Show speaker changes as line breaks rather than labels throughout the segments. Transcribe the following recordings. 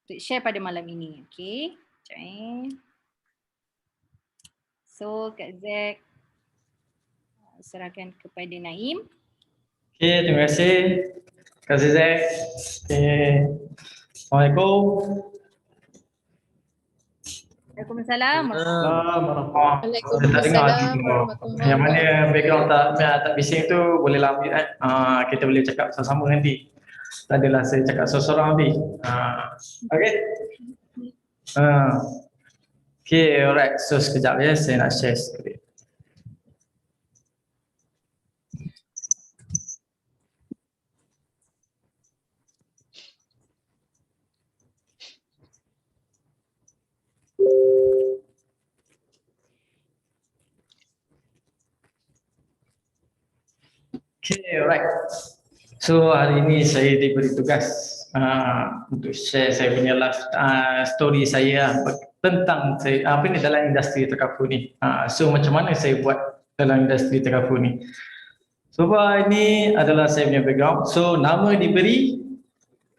untuk share pada malam ini. Okay. Sekejap So Kak Zack serahkan kepada Naim.
Okay, terima kasih Kak Zack. Okay. Assalamualaikum.
Waalaikumsalam.
Waalaikumsalam warahmatullahi
Yang mana
wabarakatuh.
background tak bising tu boleh lah ambil kita boleh cakap sama-sama nanti. Tak adalah saya cakap seorang-seorang nanti. Okay. Okay, alright. So sekejap ya, saya nak share screen. Okay, alright. So hari ini saya diberi tugas untuk share saya punya life story saya tentang saya dalam industri tekafu ni. So macam mana saya buat dalam industri tekafu ni. So ini adalah saya punya background. So nama diberi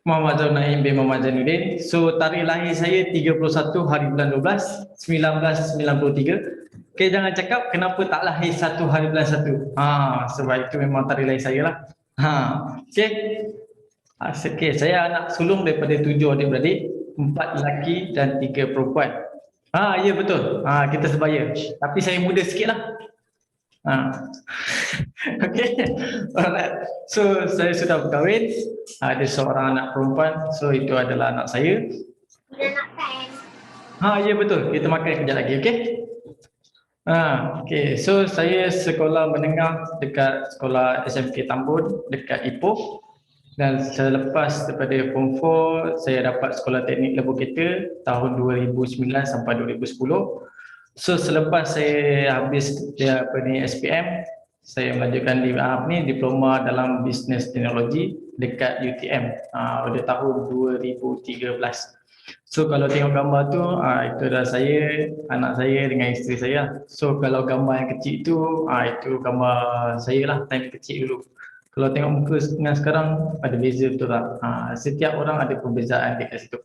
Muhammad Zainul Naim bin Muhammad Zainuddin. So tarikh lahir saya 31 hari bulan 12 1993. Okay, jangan cakap kenapa tak lahir 1 hari bulan 1. Sebab itu memang tarikh lahir saya lah. Okay. Okay, saya anak sulung daripada 7 adik-beradik, 4 lelaki dan 3 perempuan. Ya betul. Kita sebaya. Tapi saya muda sikit lah. Okay. Alright. So saya sudah berkahwin. Ada seorang anak perempuan. So itu adalah anak saya.
Udah nak pen.
Ya betul. Kita makan kejap lagi. Okay. Okay. So saya sekolah menengah dekat sekolah SMK Tambun dekat Ipoh. Dan selepas daripada Form 4 saya dapat sekolah teknik lebuh kereta tahun 2009 sampai 2010. So selepas saya habis SPM, saya melanjutkan diploma dalam Business Teknologi dekat UTM pada tahun 2013. So kalau tengok gambar tu, itu adalah saya, anak saya dengan isteri saya. So kalau gambar yang kecil tu, itu gambar saya lah time kecil dulu. Kalau tengok muka dengan sekarang ada beza betul tak? Setiap orang ada perbezaan dekat situ.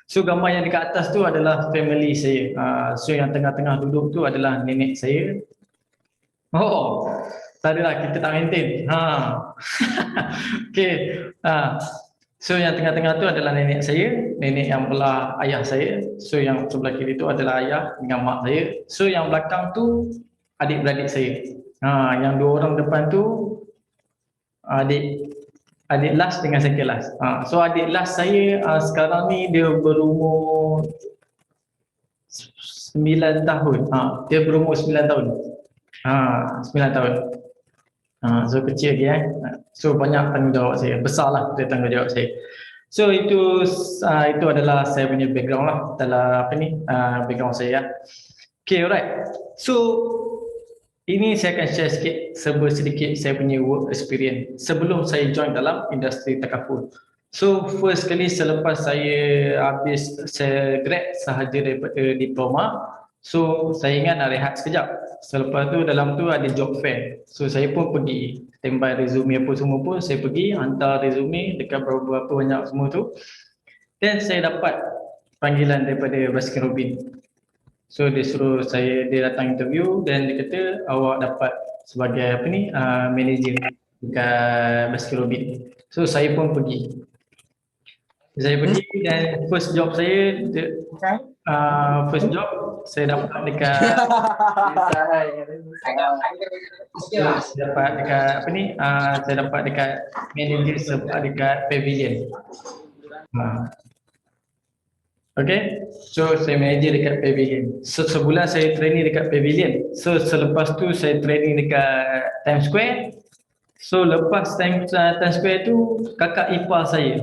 So gambar yang dekat atas tu adalah family saya. So yang tengah-tengah duduk tu adalah nenek saya. Tak adalah, kita tak maintain. Okay. So yang tengah-tengah tu adalah nenek saya, nenek yang belah ayah saya. So yang sebelah kiri tu adalah ayah dengan mak saya. So yang belakang tu adik-beradik saya. Yang 2 orang depan tu adik last dengan second last. So adik last saya sekarang ni dia berumur 9 tahun. Dia berumur 9 tahun. 9 tahun. So kecil dia. So banyak tanggungjawab saya. Besarlah dia tanggungjawab saya. So itu adalah saya punya background lah dalam background saya. Okay, alright. So ini saya akan share sedikit saya punya work experience sebelum saya join dalam industri tekafu. So first kali selepas saya habis saya grad sahaja daripada diploma, so saya ingat nak rehat sekejap. Selepas tu dalam tu ada job fair. So saya pun pergi standby resume apa semua pun saya pergi hantar resume dekat beberapa banyak semua tu. Dan saya dapat panggilan daripada Baskin Robbins. So dia suruh dia datang interview dan dia kata awak dapat sebagai manager dekat Baskin Robbins. So saya pun pergi. Saya pergi dan first job saya saya dapat dekat saya dapat dekat manager dekat pavilion. Okay, so saya manager dekat pavilion. So sebulan saya training dekat pavilion. So selepas tu saya training dekat Times Square. So lepas Times Square tu kakak ipar saya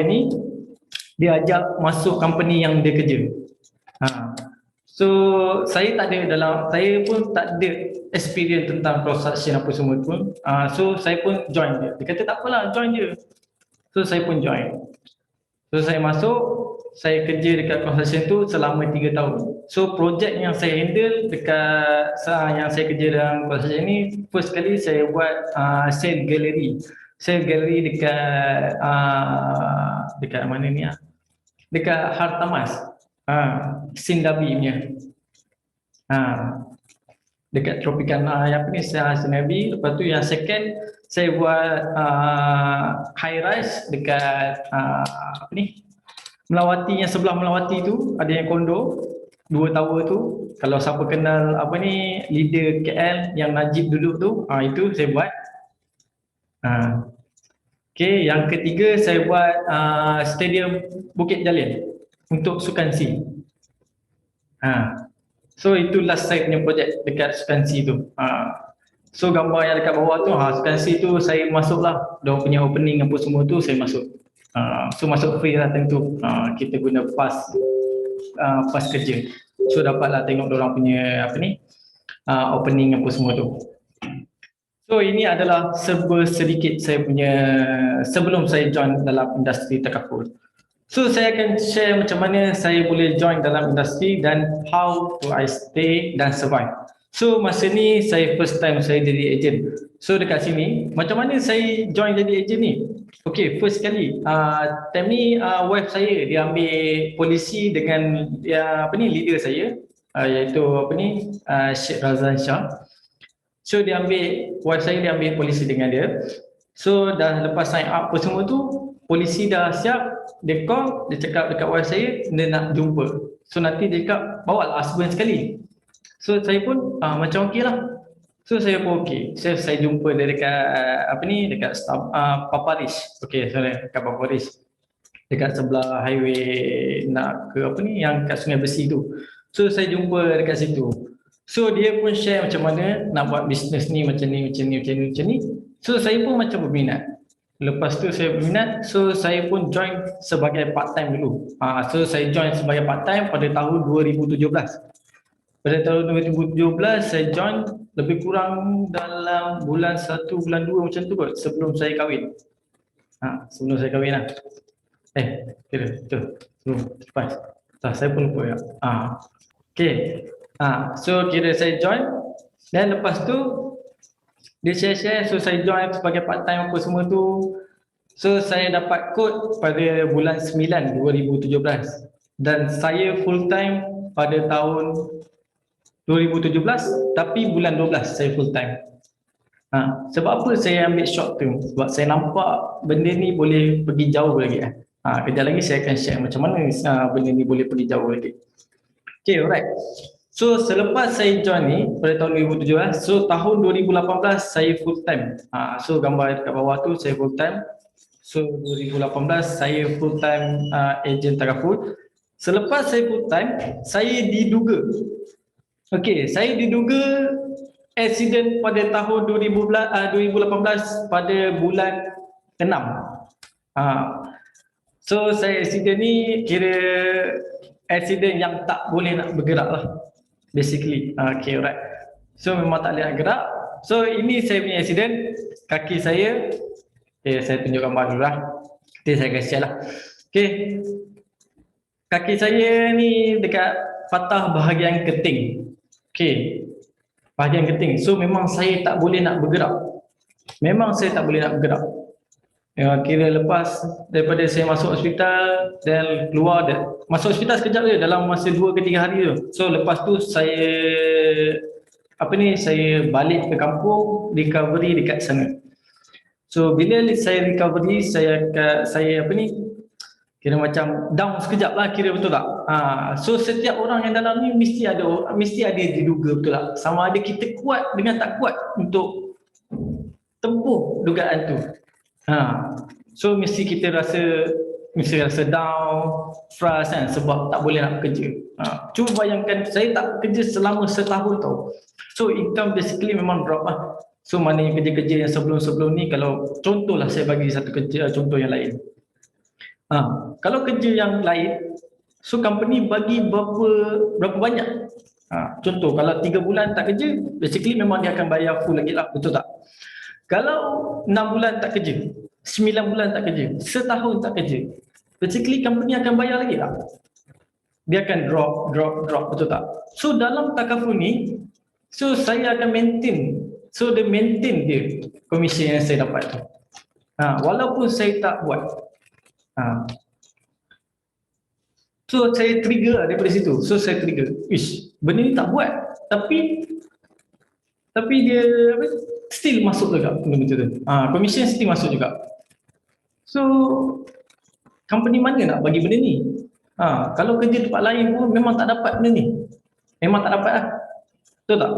ni dia ajak masuk company yang dia kerja. So saya pun tak ada experience tentang construction apa semua pun. So saya pun join dia. Dia kata tak apalah, join je. So saya pun join. So saya masuk, saya kerja dekat construction tu selama 3 tahun. So projek yang saya handle dekat yang saya kerja dalam construction ni, first kali saya buat sale gallery. Sale gallery dekat mana ni dekat Hartamas. Sindabi punya. Dekat Tropicana yang apa ni Sindabi. Lepas tu yang second saya buat high rise dekat apa ni Melawati, yang sebelah Melawati tu ada yang kondo 2 tower tu. Kalau siapa kenal apa ni leader KL yang Najib duduk tu, itu saya buat. Okey, yang ketiga saya buat stadium Bukit Jalil untuk Sukan C. So itu last saya punya projek dekat Sukan C tu. So gambar yang dekat bawah tu, Sukan C tu saya masuklah. Dia punya opening apa semua tu saya masuk. So masuk free lah tentu. Kita guna pass kerja. So dapatlah tengok dia orang punya apa ni opening apa semua tu. So ini adalah sedikit saya punya sebelum saya join dalam industri takaful. So saya akan share macam mana saya boleh join dalam industri dan how do I stay dan survive. So masa ni saya first time saya jadi agent. So dekat sini macam mana saya join jadi agent ni? Okay, first kali time ni wife saya dia ambil polisi dengan apa ni leader saya iaitu apa ni Sheikh Razan Shah. So dia ambil wife saya dia ambil polisi dengan dia. So dah lepas sign up apa semua tu, polisi dah siap, dia call, dia cakap dekat wife saya dia nak jumpa. So nanti dia cakap bawa lah husband sekali. So saya pun macam okey lah. So saya pun okey. Saya jumpa dia dekat apa ni dekat Paparis. Okey, sorry, dekat Paparis. Dekat sebelah highway nak ke apa ni yang kat Sungai Besi tu. So saya jumpa dekat situ. So dia pun share macam mana nak buat bisnes ni macam ni. So saya pun macam berminat. Lepas tu saya berminat, so saya pun join sebagai part time dulu. So saya join sebagai part time pada tahun 2017. Pada tahun 2017 saya join lebih kurang dalam bulan 1, bulan 2 macam tu kot sebelum saya kahwin. Sebelum saya kahwin lah. Kira betul. Sebelum lepas. Saya pun lupa ya. Okay. So kira saya join dan lepas tu dia share, so saya join sebagai part time apa semua tu. So saya dapat kod pada bulan 9 2017 dan saya full time pada tahun 2017 tapi bulan 12 saya full time. Sebab apa saya ambil short term? Sebab saya nampak benda ni boleh pergi jauh lagi. Kejap lagi saya akan share macam mana benda ni boleh pergi jauh lagi. Okay, alright. So selepas saya join ni pada tahun 2017, so tahun 2018 saya full time. So gambar dekat bawah tu saya full time. So 2018 saya full time agent takaful. Selepas saya full time, saya diduga. Okey, saya diduga accident pada tahun 2018 pada bulan 6. So saya accident ni kira accident yang tak boleh nak bergerak lah. Basically, okay, alright. So memang tak boleh nak gerak. So ini saya punya accident, kaki saya. Okay, saya tunjuk gambar dulu lah. Nanti saya akan share lah. Okay, kaki saya ni dekat patah bahagian keting. Okay, bahagian keting. So memang saya tak boleh nak bergerak. Memang saya tak boleh nak bergerak. Kira lepas daripada saya masuk hospital dan keluar masuk hospital sekejap je dalam masa 2 ke 3 hari tu. So lepas tu saya saya balik ke kampung, recovery dekat sana. So bila saya recovery saya kira macam down sekejap lah, kira betul tak? So setiap orang yang dalam ni mesti ada diduga betul tak? Sama ada kita kuat dengan tak kuat untuk tempuh dugaan tu. So mesti kita rasa down, frust kan, sebab tak boleh nak bekerja. Cuba bayangkan saya tak kerja selama setahun tau. So income basically memang drop lah. So maknanya kerja-kerja yang sebelum-sebelum ni, kalau contohlah saya bagi satu kerja contoh yang lain. Kalau kerja yang lain, so company bagi berapa banyak. Contoh kalau 3 bulan tak kerja, basically memang dia akan bayar full lagi lah, betul tak? Kalau 6 bulan tak kerja, 9 bulan tak kerja, setahun tak kerja, basically company akan bayar lagi tak? Dia akan drop, betul tak? So dalam takaful ni, so saya akan maintain. So dia maintain dia komisi yang saya dapat tu. Walaupun saya tak buat. So saya trigger daripada situ. So saya trigger. Ish, benda ni tak buat. Tapi dia apa, still masuk juga benda tu. Commission still masuk juga. So company mana nak bagi benda ni? Kalau kerja tempat lain pun memang tak dapat benda ni. Memang tak dapat lah. Betul tak?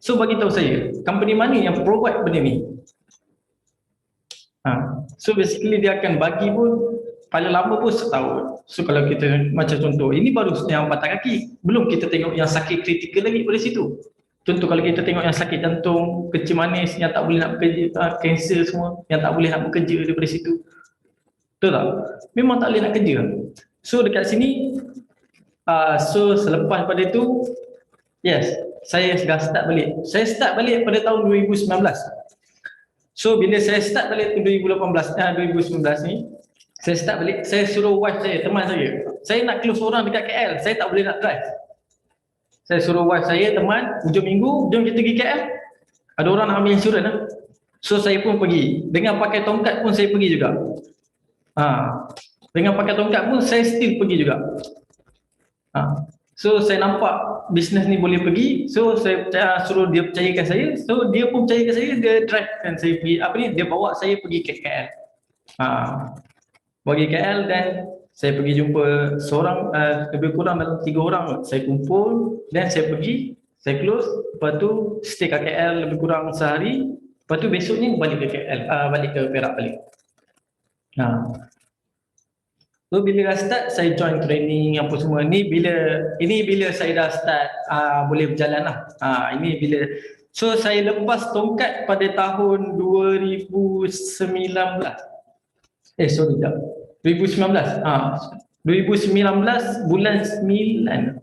So bagi tahu saya, company mana yang provide benda ni? So basically dia akan bagi pun paling lama pun setahun. So kalau kita macam contoh, ini baru yang patah kaki. Belum kita tengok yang sakit kritikal lagi pada situ. Contoh kalau kita tengok yang sakit jantung, kencing manis, yang tak boleh nak bekerja, kanser semua, yang tak boleh nak bekerja daripada situ. Betul tak? Memang tak boleh nak kerja. So dekat sini, so selepas pada itu, yes, saya dah start balik. Saya start balik pada tahun 2019. So bila saya start balik tahun 2019 ni, saya start balik, saya suruh wife saya, teman saya nak close orang dekat KL, saya tak boleh nak drive. Saya suruh wife saya, teman, hujung minggu, jom kita pergi KL. Ada orang nak ambil insurans lah. So saya pun pergi. Dengan pakai tongkat pun saya pergi juga. Dengan pakai tongkat pun saya still pergi juga. So saya nampak bisnes ni boleh pergi. So saya suruh dia percayakan saya. So dia pun percayakan saya, dia drive kan saya pergi, dia bawa saya pergi ke KL. Bagi KL dan saya pergi jumpa seorang, lebih kurang dalam 3 orang saya kumpul dan saya pergi, saya close, lepas tu stay kat KL lebih kurang sehari, lepas tu besoknya balik ke KL, balik ke Perak balik. So bila dah start saya join training apa semua ni, bila saya dah start boleh berjalan lah. Ini bila, so saya lepas tongkat pada tahun 2019. Sorry tak. 2019. 2019 bulan 9.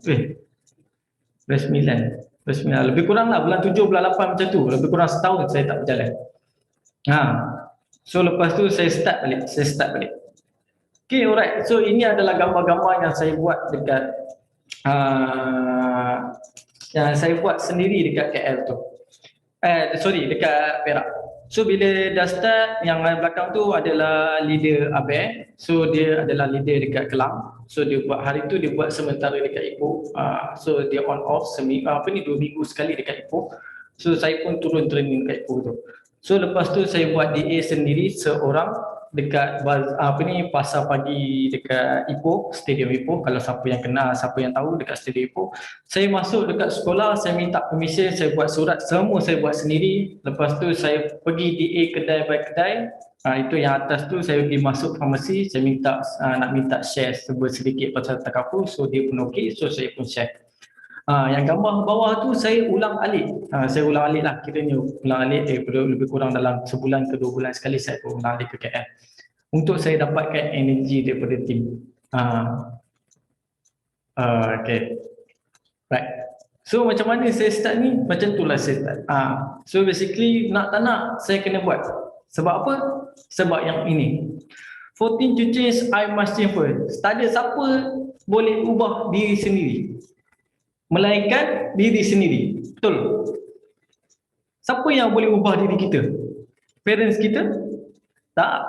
Lebih kurang lah bulan 7 bulan 8 macam tu. Lebih kurang setahun saya tak berjalan. So lepas tu saya start balik. Okay, alright. So ini adalah gambar-gambar yang saya buat dekat yang saya buat sendiri dekat KL tu. Dekat Perak. So bila dah start, yang belakang tu adalah leader Abel. So dia adalah leader dekat Kelang. So dia buat hari tu dia buat sementara dekat Ipoh. So dia on off 2 minggu sekali dekat Ipoh. So saya pun turun training dekat Ipoh tu. So lepas tu saya buat DA sendiri seorang dekat pasar pagi dekat Ipoh, Stadium Ipoh. Kalau siapa yang kenal, siapa yang tahu dekat Stadium Ipoh, saya masuk dekat sekolah, saya minta permission, saya buat surat, semua saya buat sendiri. Lepas tu saya pergi DA kedai by kedai. Itu yang atas tu saya pergi masuk farmasi, saya minta nak minta share sedikit pasal Takaful. So dia pun okey, so saya pun share. Yang gambar bawah tu saya ulang alik. Saya ulang alik lah, kiranya ulang alik lebih kurang dalam sebulan ke 2 bulan sekali saya ulang alik ke KL untuk saya dapatkan energi daripada tim. Okay, right. So macam mana saya start ni? Macam tu lah saya start. So basically nak tak nak saya kena buat. Sebab apa? Sebab yang ini 14 to change, I must change first. Tak ada siapa boleh ubah diri sendiri melainkan diri sendiri. Betul? Siapa yang boleh ubah diri kita? Parents kita? Tak.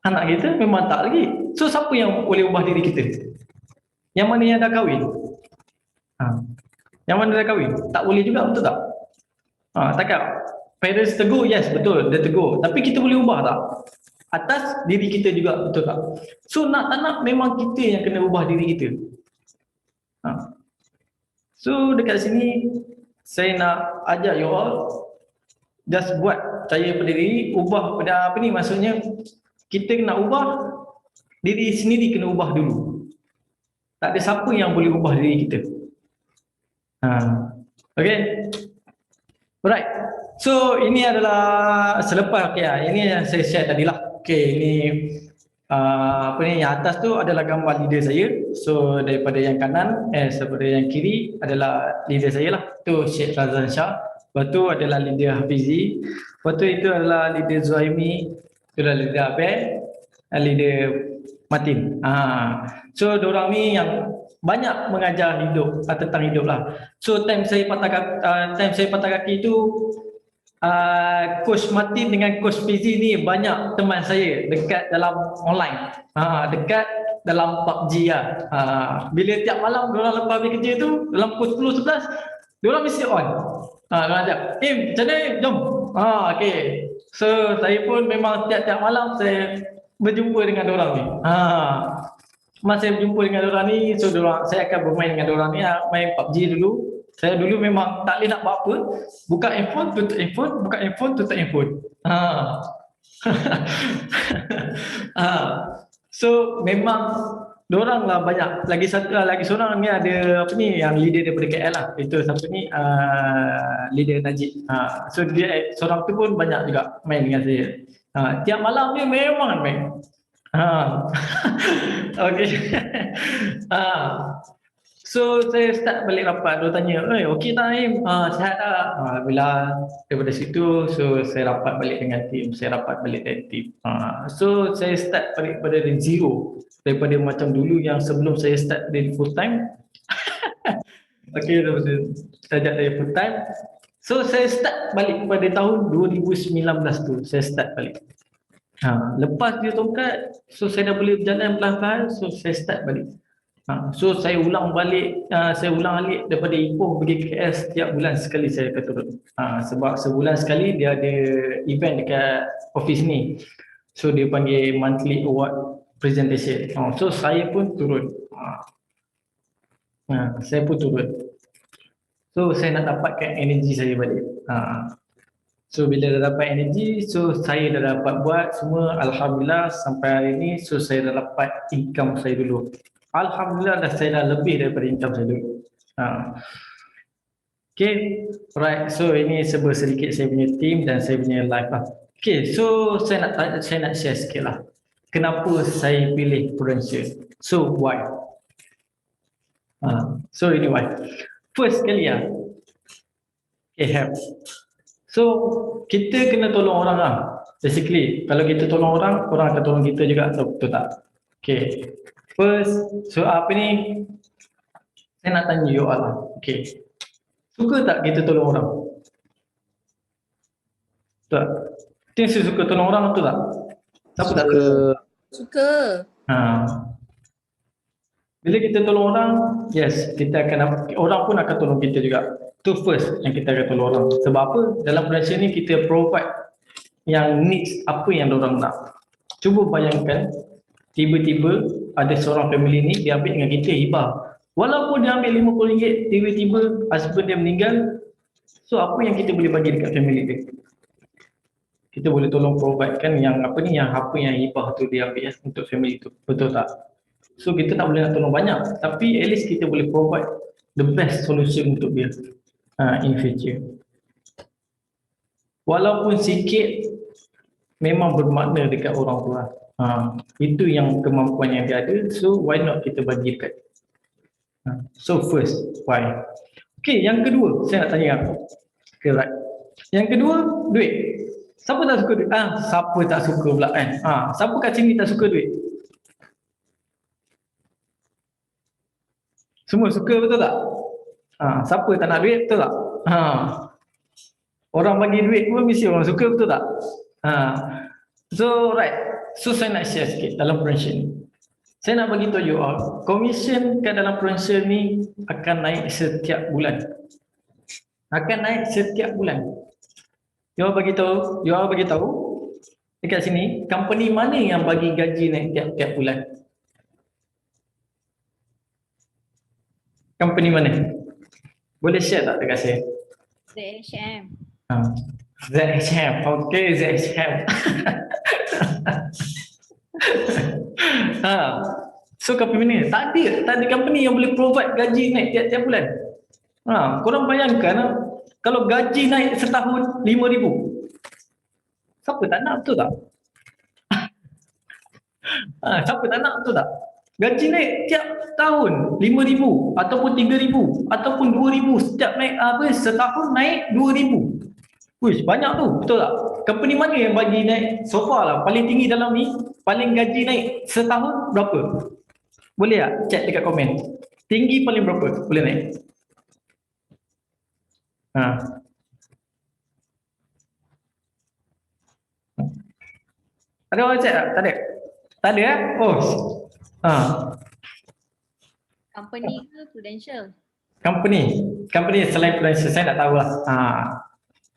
Anak kita memang tak lagi. So siapa yang boleh ubah diri kita? Yang mana yang dah kahwin? Yang mana dah kahwin? Tak boleh juga, betul tak? Takkan parents tegur, yes betul, dia tegur. Tapi kita boleh ubah tak? Atas diri kita juga, betul tak? So nak tak nak memang kita yang kena ubah diri kita. So dekat sini saya nak ajak you all just buat, percaya pada diri, ubah pada apa ni, maksudnya kita nak ubah diri sendiri, kena ubah dulu. Tak ada siapa yang boleh ubah diri kita. Okay, alright. So ini adalah selepas ini yang saya share tadi lah. Okay, ini yang atas tu adalah gambar leader saya. So daripada yang kanan daripada yang kiri adalah leader saya lah. Tu Syed Razan Shah. Lepas tu adalah leader Hafizi. Lepas tu itu adalah leader Zuhaimi. Itu adalah leader Abel, leader Martin. So diorang ni yang banyak mengajar hidup, tentang hidup lah. So time saya patah kaki tu Coach Martin dengan Coach Fizi ni banyak teman saya dekat dalam online. Dekat dalam PUBG lah. Bila tiap malam diorang lepas habis kerja tu, dalam pukul 10, 11, diorang mesti on. Diorang ajak, macam mana? Jom. Okay. So, saya pun memang tiap-tiap malam saya berjumpa dengan diorang ni. Masa saya berjumpa dengan diorang ni, so saya akan bermain dengan diorang ni, main PUBG dulu. Saya dulu memang tak boleh nak buat apa. Buka handphone, tutup handphone, buka handphone, tutup handphone. So memang diorang lah banyak. Lagi seorang ni ada apa ni yang leader daripada KL lah. Itu siapa ni leader Najib. So dia seorang tu pun banyak juga main dengan saya. Tiap malam ni memang main. Okay. So saya start balik rapat, dia tanya, okey tak Aim? Sihat tak? Bila daripada situ, so saya rapat balik dengan tim, So saya start balik pada zero, daripada macam dulu yang sebelum saya start dari full time. Okay, sejak dari full time. So saya start balik pada tahun 2019 tu, saya start balik. Lepas dia tongkat, so saya dah boleh berjalan pelan-pelan, so saya start balik. So saya ulang balik daripada Ipoh pergi KL setiap bulan sekali saya akan turun. Sebab sebulan sekali dia ada event dekat office ni. So dia panggil monthly award presentation. So saya pun turun. So saya nak dapatkan energi saya balik. So bila dah dapat energi, so saya dah dapat buat semua, alhamdulillah sampai hari ni. So saya dah dapat income saya dulu. Alhamdulillah saya dah lebih daripada income saya dulu. Okay, right. So ini sedikit saya punya team dan saya punya life lah. Okay, so saya nak share sikit lah. Kenapa saya pilih Prudential? So why? So ini why. First kali help. So kita kena tolong orang lah. Basically, kalau kita tolong orang, orang akan tolong kita juga. Betul tak? Okay. First, so apa ni? Saya nak tanya you all lah. Okay. Suka tak kita tolong orang? Betul tak? Kita suka tolong orang, betul tak? Siapa tak suka?
Suka.
Bila kita tolong orang, yes, kita akan orang pun akan tolong kita juga. Itu first yang kita akan tolong orang. Sebab apa? Dalam Prudential ni kita provide yang needs apa yang orang nak. Cuba bayangkan, tiba-tiba ada seorang family ni dia ambil dengan kita hibah. Walaupun dia ambil RM50, tiba-tiba husband dia meninggal, so apa yang kita boleh bagi dekat family dia? Kita boleh tolong provide kan yang apa yang hibah tu dia ambil untuk family tu. Betul tak? So kita tak boleh nak tolong banyak, tapi at least kita boleh provide the best solution untuk dia in future. Walaupun sikit, memang bermakna dekat orang tu lah. Itu yang kemampuan yang dia ada, so why not kita bagi dekat. So first, why? Okay, yang kedua saya nak tanya apa? Okay, right. Yang kedua, duit. Siapa tak suka duit? Siapa tak suka pula kan? Siapa kat sini tak suka duit? Semua suka, betul tak? Siapa tak nak duit, betul tak? Orang bagi duit pun mesti orang suka, betul tak? So right. So saya nak share sikit dalam Prudential ni. Saya nak bagi tahu you all, commission kat dalam Prudential ni akan naik setiap bulan. You all bagi tahu dekat sini, company mana yang bagi gaji naik tiap-tiap bulan? Company mana? Boleh share tak dekat saya?
ZHM.
ZHM. Okay, ZHM. So company mana? Tak ada company yang boleh provide gaji naik tiap-tiap bulan. Korang bayangkan kalau gaji naik setahun 5,000. Siapa tak nak, betul tak? Siapa tak nak, betul tak? Gaji naik tiap tahun 5,000 ataupun 3,000 ataupun 2,000 setiap naik setahun naik 2,000. Wish, banyak tu, betul tak? Company mana yang bagi naik so far lah paling tinggi dalam ni, paling gaji naik setahun berapa? Boleh tak? Cek dekat komen. Tinggi paling berapa? Boleh naik? Ada orang chat tak? Tak ada? Tak ada Oh. Ha.
Company ke Prudential?
Company selain Prudential saya tak tahu lah.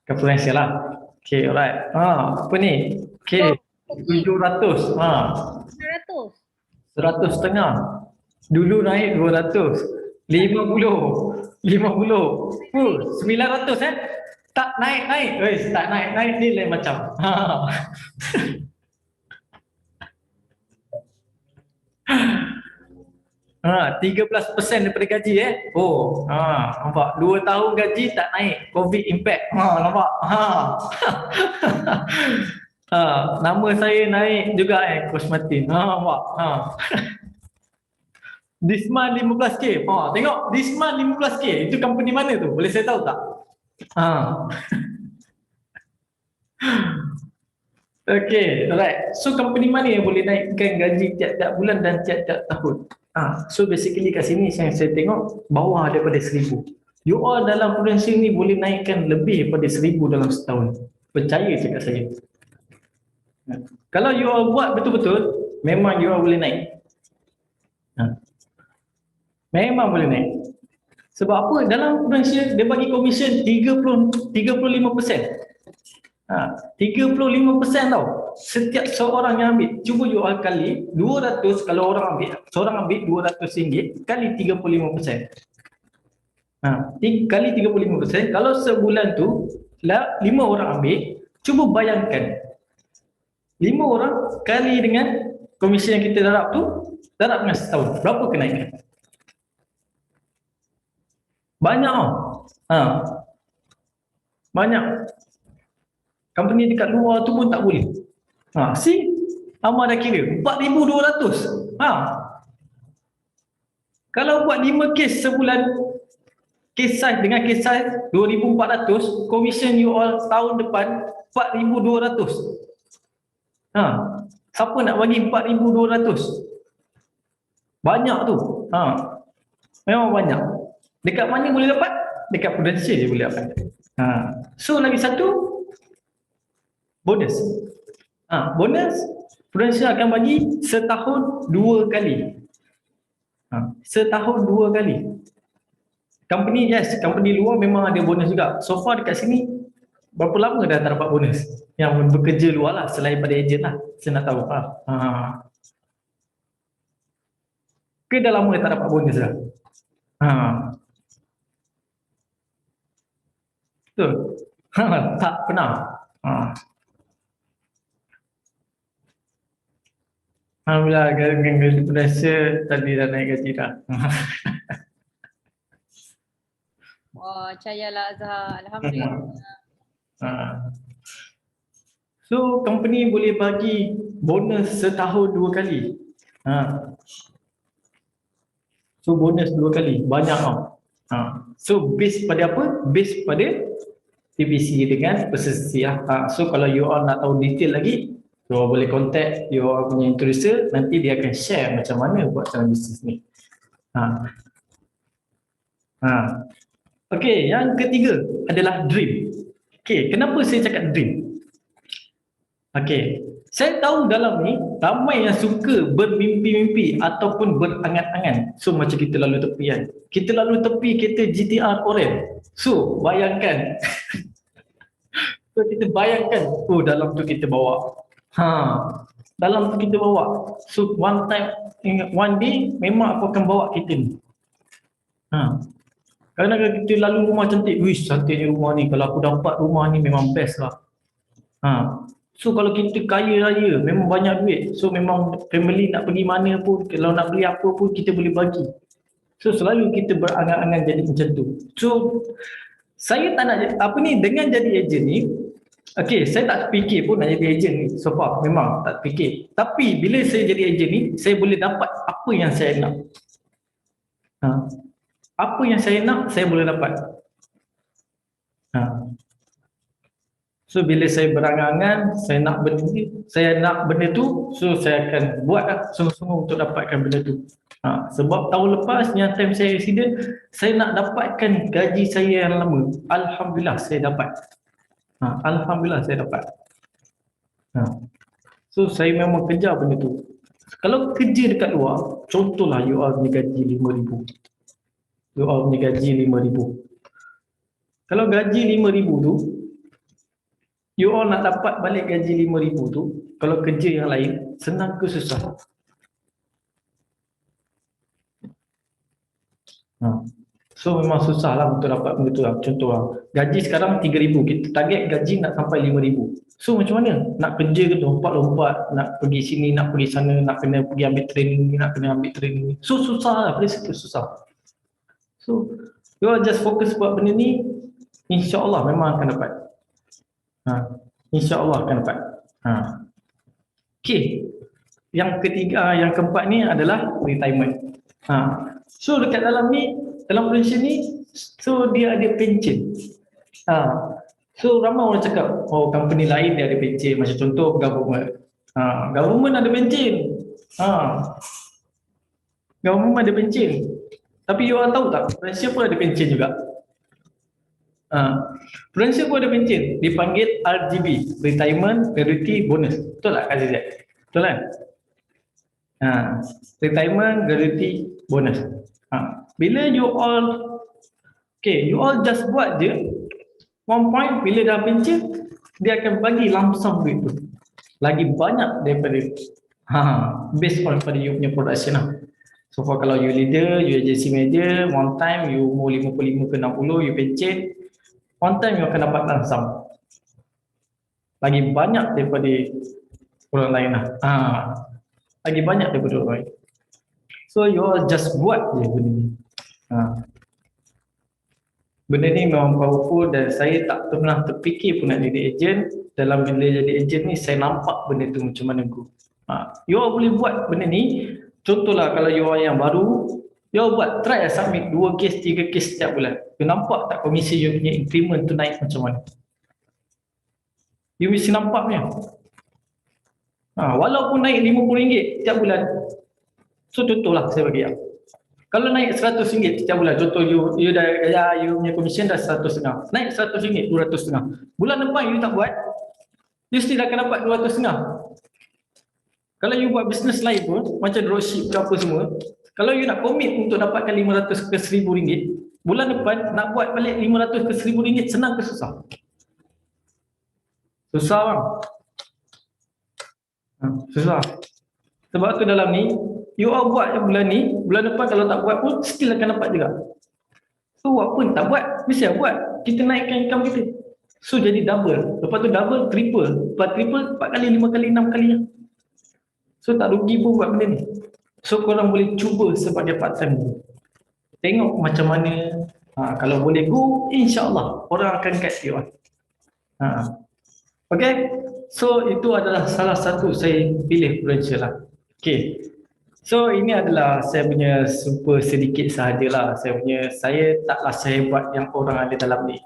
Ke Prudential lah. Okay, alright. Apa ni? Okay. 700.
900.
100.5. Dulu naik 200. 50. 900 Tak naik. Tak naik ni lain macam. 13% daripada gaji nampak 2 tahun gaji tak naik, COVID impact. Nampak. Nama saya naik juga Coach Martin. Nampak. This month 15k. Tengok this month 15k. Itu company mana tu? Boleh saya tahu tak? Okay, alright. So company mana yang boleh naikkan gaji tiap-tiap bulan dan tiap-tiap tahun? So basically kat sini yang saya tengok bawah daripada 1000. You all dalam Prudential ni boleh naikkan lebih daripada 1000 dalam setahun. Percaya cakap saya. Kalau you all buat betul-betul, memang you all boleh naik. Memang boleh naik. Sebab apa? Dalam Prudential dia bagi komisen 35%. 35% tau. Setiap seorang yang ambil. Cuba you all kali 200 kalau seorang ambil RM200 kali 35%. Kali 35%, kalau sebulan tu 5 orang ambil, cuba bayangkan 5 orang kali dengan komisen yang kita darab dengan setahun. Berapa kenaikan? Banyak banyak. Company dekat luar tu pun tak boleh. Amar dah kira 4,200. Kalau buat 5 kes sebulan, case size dengan case size 2,400, commission you all tahun depan 4,200. Siapa nak bagi 4,200? Banyak tu. Memang banyak. Dekat mana boleh dapat? Dekat Prudential je boleh dapat. So lagi satu, bonus. Bonus Prudential akan bagi setahun 2 kali. Setahun 2 kali. Company luar memang ada bonus juga. So far dekat sini berapa lama dah tak dapat bonus? Yang bekerja luar lah, selain pada ejen lah. Saya nak tahu. Ke dah lama tak dapat bonus dah? Betul? Tak pernah. Alhamdulillah, gaji Prudential tadi dah naik gaji dah.
Wah, cayalah Azhar. Alhamdulillah.
So company boleh bagi bonus setahun 2 kali. So bonus 2 kali, banyak tau. So base pada apa? Base pada TPC dengan peserta. So kalau you all nak tahu detail lagi, you all boleh contact you all punya introducer, nanti dia akan share macam mana buat dalam bisnes ni. Okay, yang ketiga adalah dream. Okay, kenapa saya cakap dream? Okay, saya tahu dalam ni ramai yang suka bermimpi-mimpi ataupun berangan-angan. So macam kita lalu tepi kan. Kita lalu tepi kereta GTR Oren. So bayangkan. So kita bayangkan, dalam tu kita bawa. Dalam tu kita bawa. So one day memang aku akan bawa kereta ni. Kerana kita lalu rumah cantik. Wish, cantiknya rumah ni. Kalau aku dapat rumah ni memang best lah. So kalau kita kaya raya, memang banyak duit. So memang family nak pergi mana pun, kalau nak beli apa pun kita boleh bagi. So selalu kita berangan-angan jadi macam tu. So saya tak nak dengan jadi ejen ni, okay, saya tak fikir pun nak jadi ejen ni. So far memang tak fikir. Tapi bila saya jadi ejen ni, saya boleh dapat apa yang saya nak. Apa yang saya nak, saya boleh dapat. So bila saya berangan-angan, saya nak benda tu, so saya akan buat sungguh-sungguh untuk dapatkan benda tu. Sebab tahun lepas yang time saya accident, saya nak dapatkan gaji saya yang lama. Alhamdulillah saya dapat. Alhamdulillah saya dapat. So saya memang kejar benda tu. Kalau kerja dekat luar, contohlah you all punya gaji 5,000. You all punya gaji 5,000. Kalau gaji 5,000 tu, you all nak dapat balik gaji 5,000 tu, kalau kerja yang lain, senang ke susah? So memang susah lah untuk dapat benda tu lah. Contoh lah, gaji sekarang 3,000, kita target gaji nak sampai 5,000. So macam mana? Nak kerja ke lompat-lompat, nak pergi sini, nak pergi sana, nak kena pergi ambil training ni, nak kena ambil training ni. So susah lah, pada situ susah. So you all just fokus buat benda ni, insya-Allah memang akan dapat. InsyaAllah akan dapat. Okay. Yang ketiga, yang keempat ni adalah retirement. So dekat dalam ni, dalam Prudential ni, so dia ada pencen. So ramai orang cakap, oh company lain dia ada pencen. Macam contoh government. Government ada pencen. Government ada pencen. Tapi you orang tahu tak, Prudential pun ada pencen juga. Prudential pun ada pencen, dipanggil RGB, Retirement Gratuity Bonus. Betul tak Kak Zizat? Betul kan? Retirement Gratuity Bonus. Bila you all, okay, you all just buat je, one point, bila dah pencen, dia akan bagi lump sum duit tu. Lagi banyak daripada, based on pada you punya production lah. So far kalau you leader, you agency manager, one time you umur 55 ke 60, you pencen, one time you akan dapat lump sum. Lagi banyak daripada orang lain lah. Lagi banyak daripada orang lain. So you all just buat je benda ni. Benda ni memang powerful dan saya tak pernah terfikir pun nak jadi ejen. Dalam bila jadi ejen ni saya nampak benda tu macam mana go. You all boleh buat benda ni. Contohlah kalau you all yang baru, you all buat, try submit 2 kes, 3 kes setiap bulan. You nampak tak komisi you punya increment tu naik macam mana? You mesti nampak punya. Walaupun naik RM50 setiap bulan. So contohlah saya bagi kalau naik RM100 setiap bulan, contoh you dah you punya commission dah RM100.5, naik RM100, RM200.5. Bulan depan you tak buat, you still akan dapat RM200.5. Kalau you buat bisnes lain pun, macam dropship ke apa semua, kalau you nak commit untuk dapatkan RM500 ke RM1,000, bulan depan nak buat balik RM500 ke RM1,000 senang ke susah? Susah bang. Susah. Sebab tu dalam ni, you all buat bulan ni, bulan depan kalau tak buat pun still akan dapat juga. So buat pun tak buat, mesti buat. Kita naikkan income kita. So jadi double. Lepas tu double, triple. Lepas triple, 4 kali, 5 kali, 6 kali. So tak rugi pun buat benda ni. So korang boleh cuba sebagai part time dulu. Tengok macam mana. Kalau boleh go, insyaAllah orang akan kat you. Okay. So itu adalah salah satu saya pilih Prudential lah. Okay. So ini adalah saya punya super sedikit sahajalah. Saya taklah sehebat yang orang ada dalam ni.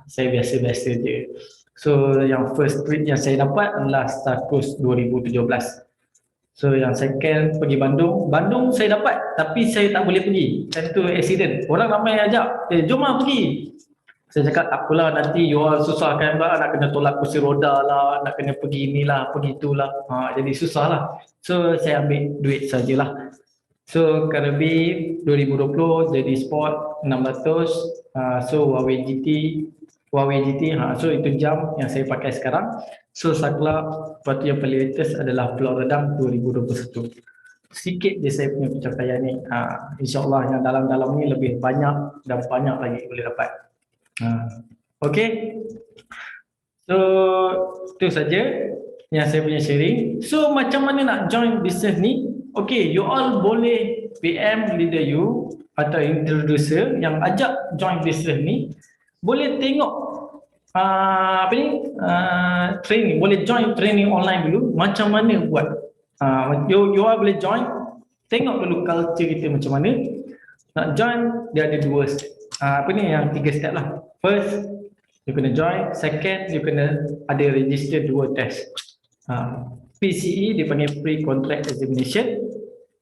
Saya biasa-biasa je. So yang first tweet yang saya dapat adalah status 2017. So yang second pergi Bandung. Bandung saya dapat tapi saya tak boleh pergi. Time tu accident. Orang ramai ajak, jom lah pergi. Saya cakap tak apalah, nanti you all susahkan pula, nak kena tolak kursi roda lah, nak kena pergi inilah, pergi itulah. Jadi susah lah. So saya ambil duit sajalah. So Krabi 2020 jadi sport 600. So Huawei GT, so itu jam yang saya pakai sekarang. So Sakla, lepas tu yang paling latest adalah Pulau Redang 2021. Sikit je saya punya pencapaian ni. InsyaAllah yang dalam-dalam ni lebih banyak dan banyak lagi boleh dapat. Okay. So itu saja yang saya punya sharing. So macam mana nak join business ni? Okay, you all boleh PM leader you atau introducer yang ajak join business ni, boleh tengok training, boleh join training online dulu macam mana buat. You all boleh join, tengok dulu culture kita macam mana. Nak join dia ada 2 step. Yang 3 step lah. First, you kena join. Second, you kena ada register 2 test. PCE dipanggil Pre-Contract Examination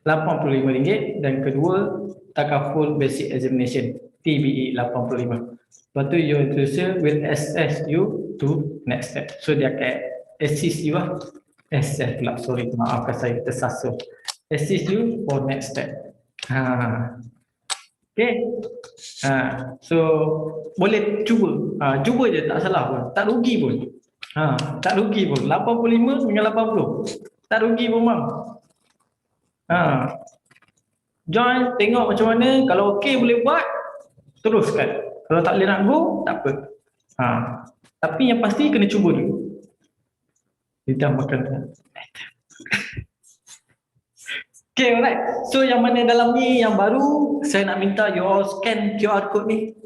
RM85 dan kedua Takaful Basic Examination TBE RM85. Lepas tu your introducer will assess you to next step. So dia akan assist you lah SF pula, sorry, maafkan saya tersasul. Assist you for next step. Okay. So boleh cuba. Cuba je, tak salah pun. Tak rugi pun. Tak rugi pun. 85 dengan 80. Tak rugi pun bang. Join, tengok macam mana. Kalau okey boleh buat, teruskan. Kalau tak boleh nak go, tak apa. Tapi yang pasti kena cuba dulu. Ditambahkan. Okay, alright. So yang mana dalam ni yang baru, saya nak minta you all scan QR code ni.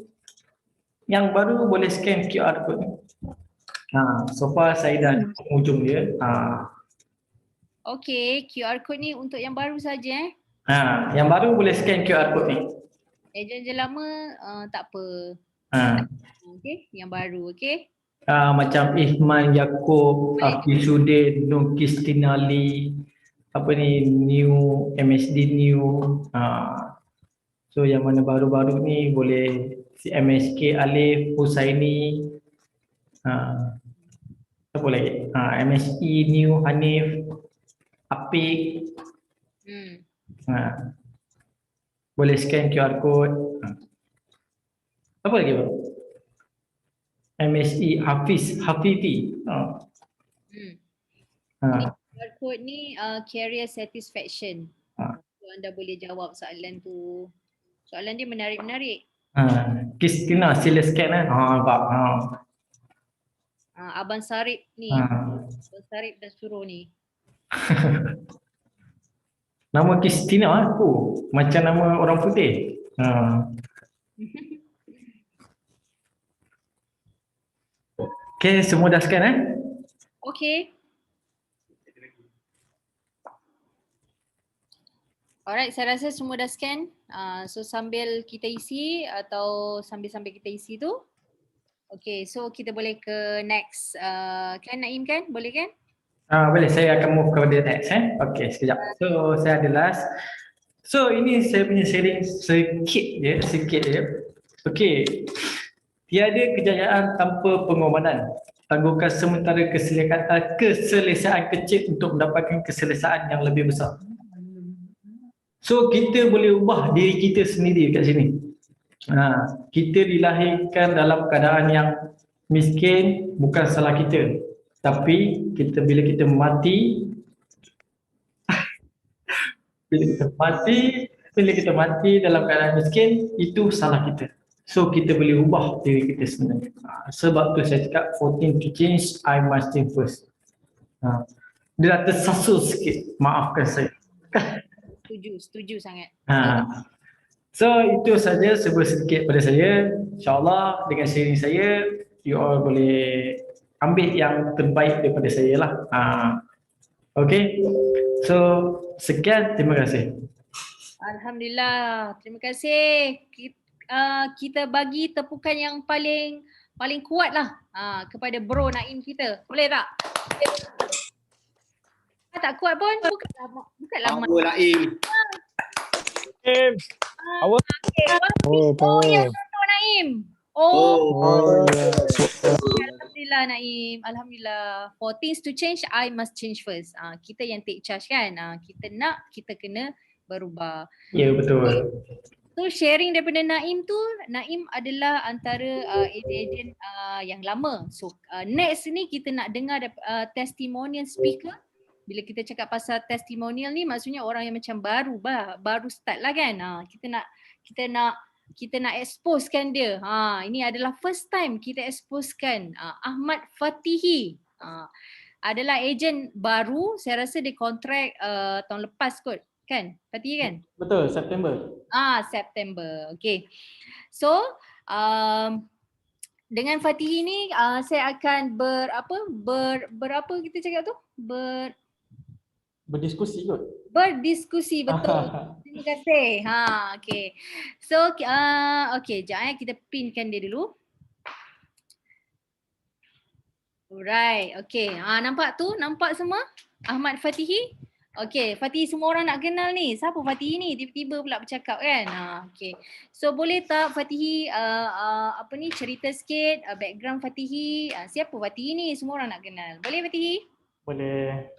Yang baru boleh scan QR code ni. So far saya dah ujung dia.
Okay, QR code ni untuk yang baru saja
Yang baru boleh scan QR code ni.
Ejen je lama tak apa. Okay, yang baru, okay.
Macam Ihman, Yaakob, Afisudin, Nur Kristina Lee, apa ni, new, MSD new. So yang mana baru-baru ni boleh si MSK Alif, Husaini, apa lagi? MSE new, Hanif, Apik. Boleh scan QR code. Apa lagi bang? MSE Hafizi.
QR code ni career satisfaction. So, anda boleh jawab soalan tu. Soalan dia menarik-menarik.
Kristina sila scan nampak.
Abang Sarip ni. Abang Sarip dah suruh ni.
Nama Kristina aku macam nama orang putih. Okay, semua dah scan
Okay. Alright, saya rasa semua dah scan. So sambil kita isi atau sambil-sambil kita isi tu. Okay, so kita boleh ke next. Kan Naim kan? Boleh kan?
Boleh, saya akan move kepada next Okay, sekejap. So saya ada last. So ini saya punya sharing sikit je. Okay. Tiada kejayaan tanpa pengorbanan. Tangguhkan sementara keselesaan kecil untuk mendapatkan keselesaan yang lebih besar. So kita boleh ubah diri kita sendiri kat sini. Kita dilahirkan dalam keadaan yang miskin, bukan salah kita. Tapi bila kita mati dalam keadaan miskin, itu salah kita. So kita boleh ubah diri kita sebenarnya. Sebab tu saya cakap 14 to change, I must think first. Dia dah tersasul sikit, maafkan saya.
Setuju sangat.
So itu saja sedikit pada saya. InsyaAllah dengan sharing saya, you all boleh ambil yang terbaik daripada saya lah. Okay. So sekian, terima kasih.
Alhamdulillah, terima kasih. Kita bagi tepukan yang paling kuat lah kepada Bro Naim kita. Boleh tak? Tak kuat pun, bukan lama.
Naim.
Ya, contoh Naim. Alhamdulillah Naim. Alhamdulillah. For things to change, I must change first. Kita yang take charge kan. Kita kena berubah.
Ya, betul.
So sharing daripada Naim tu, Naim adalah antara ejen yang lama. So next ni kita nak dengar testimonial speaker. Bila kita cakap pasal testimonial ni, maksudnya orang yang macam baru start lah kan. Kita nak exposekan dia. Ini adalah first time kita exposekan Ahmad Fatihi. Adalah ejen baru, saya rasa dia kontrak tahun lepas kot. Kan? Fatihi kan?
Betul, September.
September. Okay. So, dengan Fatihi ni saya akan berapa kita cakap tu?
Berdiskusi kot.
Berdiskusi, betul. Terima kasih. Okay. So, okay, jap kita pinkan dia dulu. Alright, okay. Nampak tu? Nampak semua? Ahmad Fatihi? Okay, Fatihi semua orang nak kenal ni. Siapa Fatihi ni? Tiba-tiba pula bercakap kan? Okay. So, boleh tak Fatihi cerita sikit background Fatihi? Siapa Fatihi ni? Semua orang nak kenal. Boleh Fatihi?
Boleh.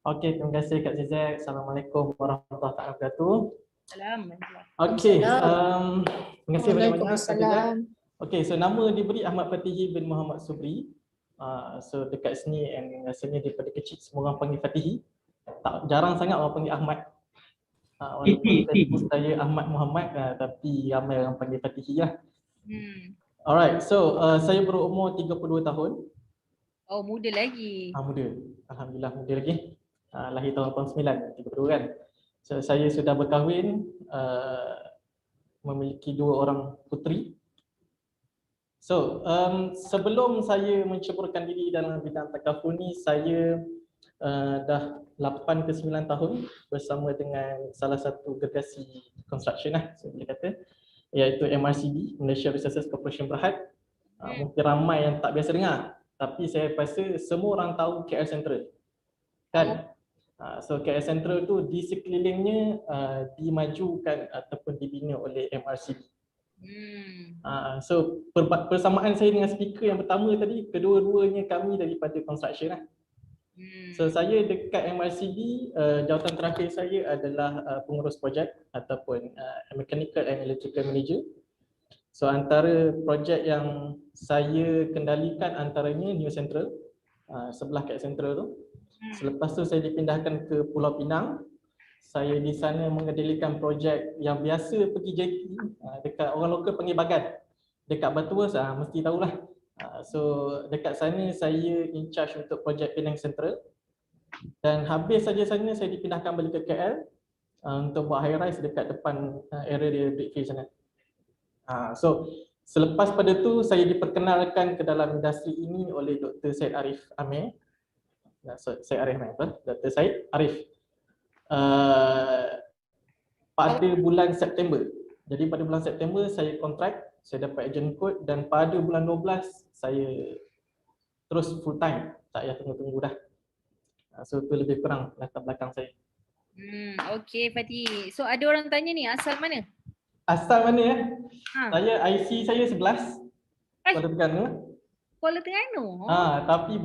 Okey, terima kasih Kak Zizek. Assalamualaikum warahmatullahi wabarakatuh.
Salam.
Okey, terima kasih banyak-banyak Kak Zizek.
Waalaikumsalam.
Okey, so nama diberi Ahmad Fatihi bin Muhammad Subri. So dekat sini and rasanya daripada kecil semua orang panggil Fatihi. Tak jarang sangat orang panggil Ahmad. Walaupun saya Ahmad Muhammad tapi ramai orang panggil Fatihi lah. Alright, so saya berumur 32 tahun.
Oh, muda lagi.
Muda. Alhamdulillah muda lagi. Lahir tahun 89, 32 kan. So saya sudah berkahwin, memiliki 2 orang puteri. So sebelum saya menceburkan diri dalam bidang takaful ni, saya dah 8 ke 9 tahun bersama dengan salah satu gergasi construction lah, saya boleh kata, iaitu MRCB, Malaysia Resources Corporation Berhad. Mungkin ramai yang tak biasa dengar, tapi saya rasa semua orang tahu KL Central kan. So KL Central tu di sekelilingnya dimajukan ataupun dibina oleh MRCB. So persamaan saya dengan speaker yang pertama tadi, kedua-duanya kami daripada construction lah. So saya dekat MRCB, jawatan terakhir saya adalah pengurus projek ataupun mechanical and electrical manager. So antara projek yang saya kendalikan antaranya New Central, sebelah KL Central tu. Selepas tu saya dipindahkan ke Pulau Pinang. Saya di sana mengendalikan projek yang biasa pergi JT, dekat orang lokal panggil Bagan, dekat Batuas, mesti tahulah. So dekat sana saya in charge untuk projek Penang Central. Dan habis saja sana saya dipindahkan balik ke KL untuk buat high rise dekat depan area dia Brickfield sana. So selepas pada tu saya diperkenalkan ke dalam industri ini oleh Dr. Syed Arif Amir. Syed Arif Amir, Dr. Syed Arif. Pada bulan September. Jadi pada bulan September saya kontrak, saya dapat agent code, dan pada bulan 12 saya terus full time, tak payah tunggu-tunggu dah. So itu lebih kurang latar belakang saya.
Okey Fatih. So ada orang tanya ni, asal mana?
Asal mana ya? Saya IC saya 11. Kuala Terengganu.
Kuala Terengganu.
Tapi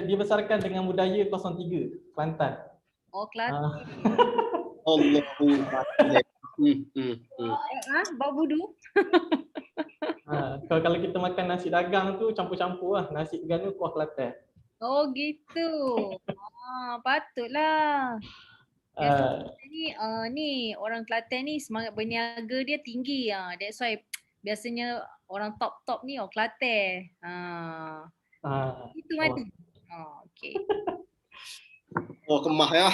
dibesarkan dengan budaya 03, Kelantan.
Oh, Kelantan.
Allahu Akbar.
Bau budu.
Kalau kita makan nasi dagang tu campur-campur lah, nasi Terengganu kuah Kelantan.
Oh gitu. Patutlah. Ni orang Kelantan ni semangat berniaga dia tinggi. That's why biasanya orang top ni orang Kelantan. Itu mati. Okey.
Oh, kemah ya.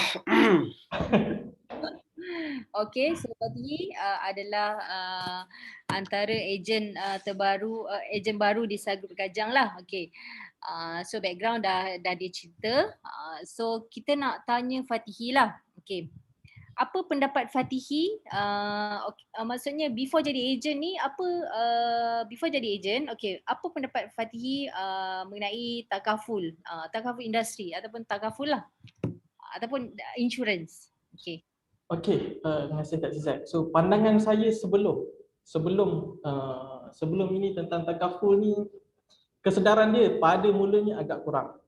Okey, so tadi adalah antara ejen terbaru, ejen baru di Sagrup Kajang lah. Okey. So background dah dia cerita. So kita nak tanya Fatihi lah. Okey. Apa pendapat Fatihi? Maksudnya before jadi ejen ni before jadi ejen, okey, apa pendapat Fatihi mengenai takaful, takaful industri ataupun takaful lah, ataupun insurance. Okey. Okey,
terima kasih Kak Zizak. So pandangan saya sebelum ini tentang takaful ni, kesedaran dia pada mulanya agak kurang.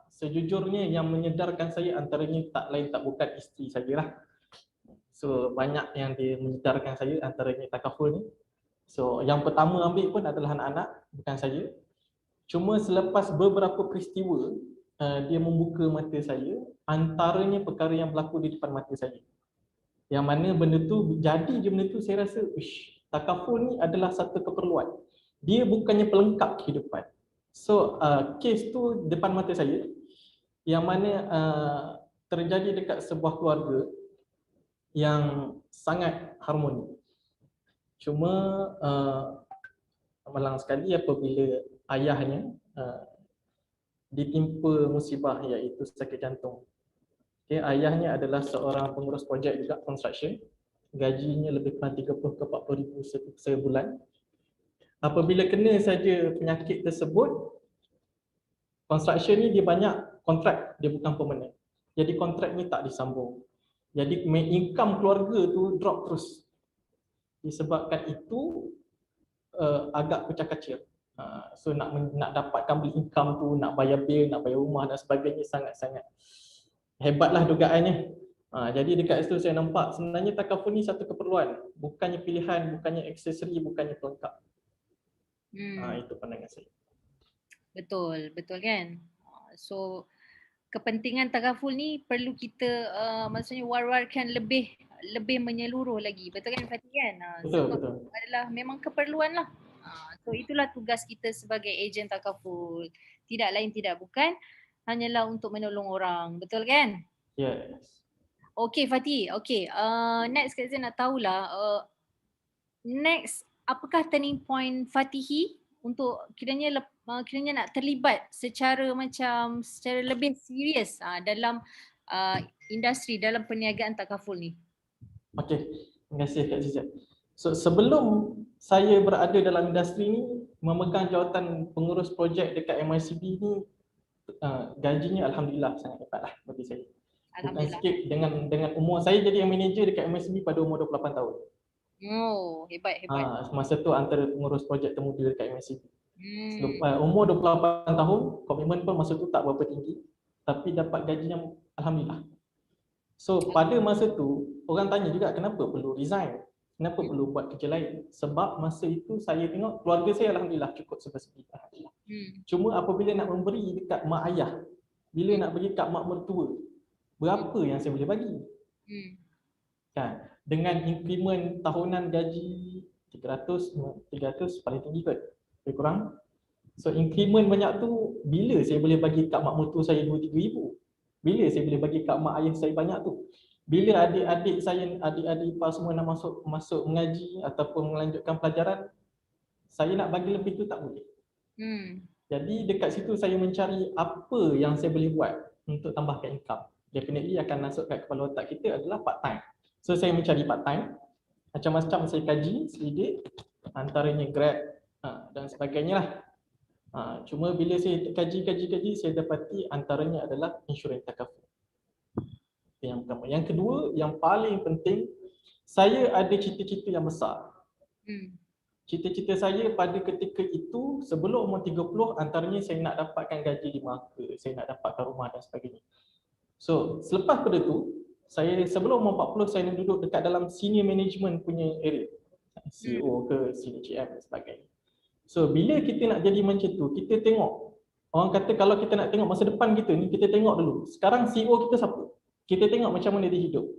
Sejujurnya yang menyedarkan saya antaranya tak lain tak bukan isteri sajalah. So banyak yang dia menyedarkan saya antaranya takaful ni. So yang pertama ambil pun adalah anak-anak, bukan saya. Cuma selepas beberapa peristiwa dia membuka mata saya, antaranya perkara yang berlaku di depan mata saya. Yang mana benda tu jadi je, benda tu saya rasa takaful ni adalah satu keperluan. Dia bukannya pelengkap kehidupan. So kes tu depan mata saya, yang mana terjadi dekat sebuah keluarga yang sangat harmoni. Cuma malang sekali apabila ayahnya ditimpa musibah iaitu sakit jantung. Okay, ayahnya adalah seorang pengurus projek juga construction. Gajinya lebih kurang 30 ke 40 ribu sebulan. Apabila kena saja penyakit tersebut, construction ni dia banyak kontrak, dia bukan permanent. Jadi kontrak ni tak disambung. Jadi income keluarga tu drop terus. Disebabkan itu agak pecah kacir. So nak dapatkan beli income tu, nak bayar bil, nak bayar rumah dan sebagainya sangat-sangat hebatlah dugaannya. Jadi dekat situ saya nampak sebenarnya takaful ni satu keperluan, bukannya pilihan, bukannya aksesori, bukannya pelengkap. Itu pandangan saya.
Betul, betul kan? So kepentingan takaful ni perlu kita maksudnya war-warkan lebih menyeluruh lagi. Betul kan Fatih kan?
Betul,
So
betul.
adalah memang keperluan lah. So itulah tugas kita sebagai ejen takaful. Tidak lain tidak bukan hanyalah untuk menolong orang. Betul kan?
Yes.
Okay Fatih, okay. Next saya nak tahulah next apakah turning point Fatihi untuk kiranya nak terlibat secara lebih serius dalam industri, dalam perniagaan takaful ni.
Okey, terima kasih Kak Zizat. So sebelum saya berada dalam industri ni, memegang jawatan pengurus projek dekat MICB ni, gajinya alhamdulillah sangat hebat lah bagi saya. Bukan sikit dengan umur saya jadi manager dekat MICB pada umur 28 tahun.
Oh, hebat.
Masa tu antara pengurus projek termuda dekat MICB. Umur 28 tahun, komitmen pun masa tu tak berapa tinggi, tapi dapat gajinya alhamdulillah. So pada masa tu orang tanya juga kenapa perlu resign, kenapa perlu buat kerja lain. Sebab masa itu saya tengok keluarga saya alhamdulillah cukup serba-serbi, alhamdulillah. Cuma apabila nak memberi dekat mak ayah, bila nak bagi kat mak mertua, berapa yang saya boleh bagi? Kan? Dengan increment tahunan gaji 300 paling tinggi kot, lebih kurang. So increment banyak tu, bila saya boleh bagi kat mak mertua saya 2-3 ribu? Bila saya boleh bagi kat mak ayah saya banyak tu? Bila adik-adik saya, adik-adik ipar semua nak masuk mengaji ataupun melanjutkan pelajaran, saya nak bagi lebih tu tak boleh. Jadi dekat situ saya mencari apa yang saya boleh buat untuk tambahkan income. Definitely akan masuk kat kepala otak kita adalah part time. So saya mencari part time, macam-macam saya kaji, selidik, antaranya Grab dan sebagainya lah. Cuma bila saya kaji, saya dapati antaranya adalah insurans takaful. Yang pertama. Yang kedua, yang paling penting, saya ada cita-cita yang besar. Cita-cita saya pada ketika itu, sebelum umur 30, antaranya saya nak dapatkan gaji di Melaka, saya nak dapatkan rumah dan sebagainya. So, selepas pada tu, saya sebelum umur 40, saya nak duduk dekat dalam senior management punya area. CEO ke, senior GM dan sebagainya. So bila kita nak jadi macam tu, kita tengok. Orang kata kalau kita nak tengok masa depan kita ni, kita tengok dulu. Sekarang CEO kita siapa? Kita tengok macam mana dia hidup.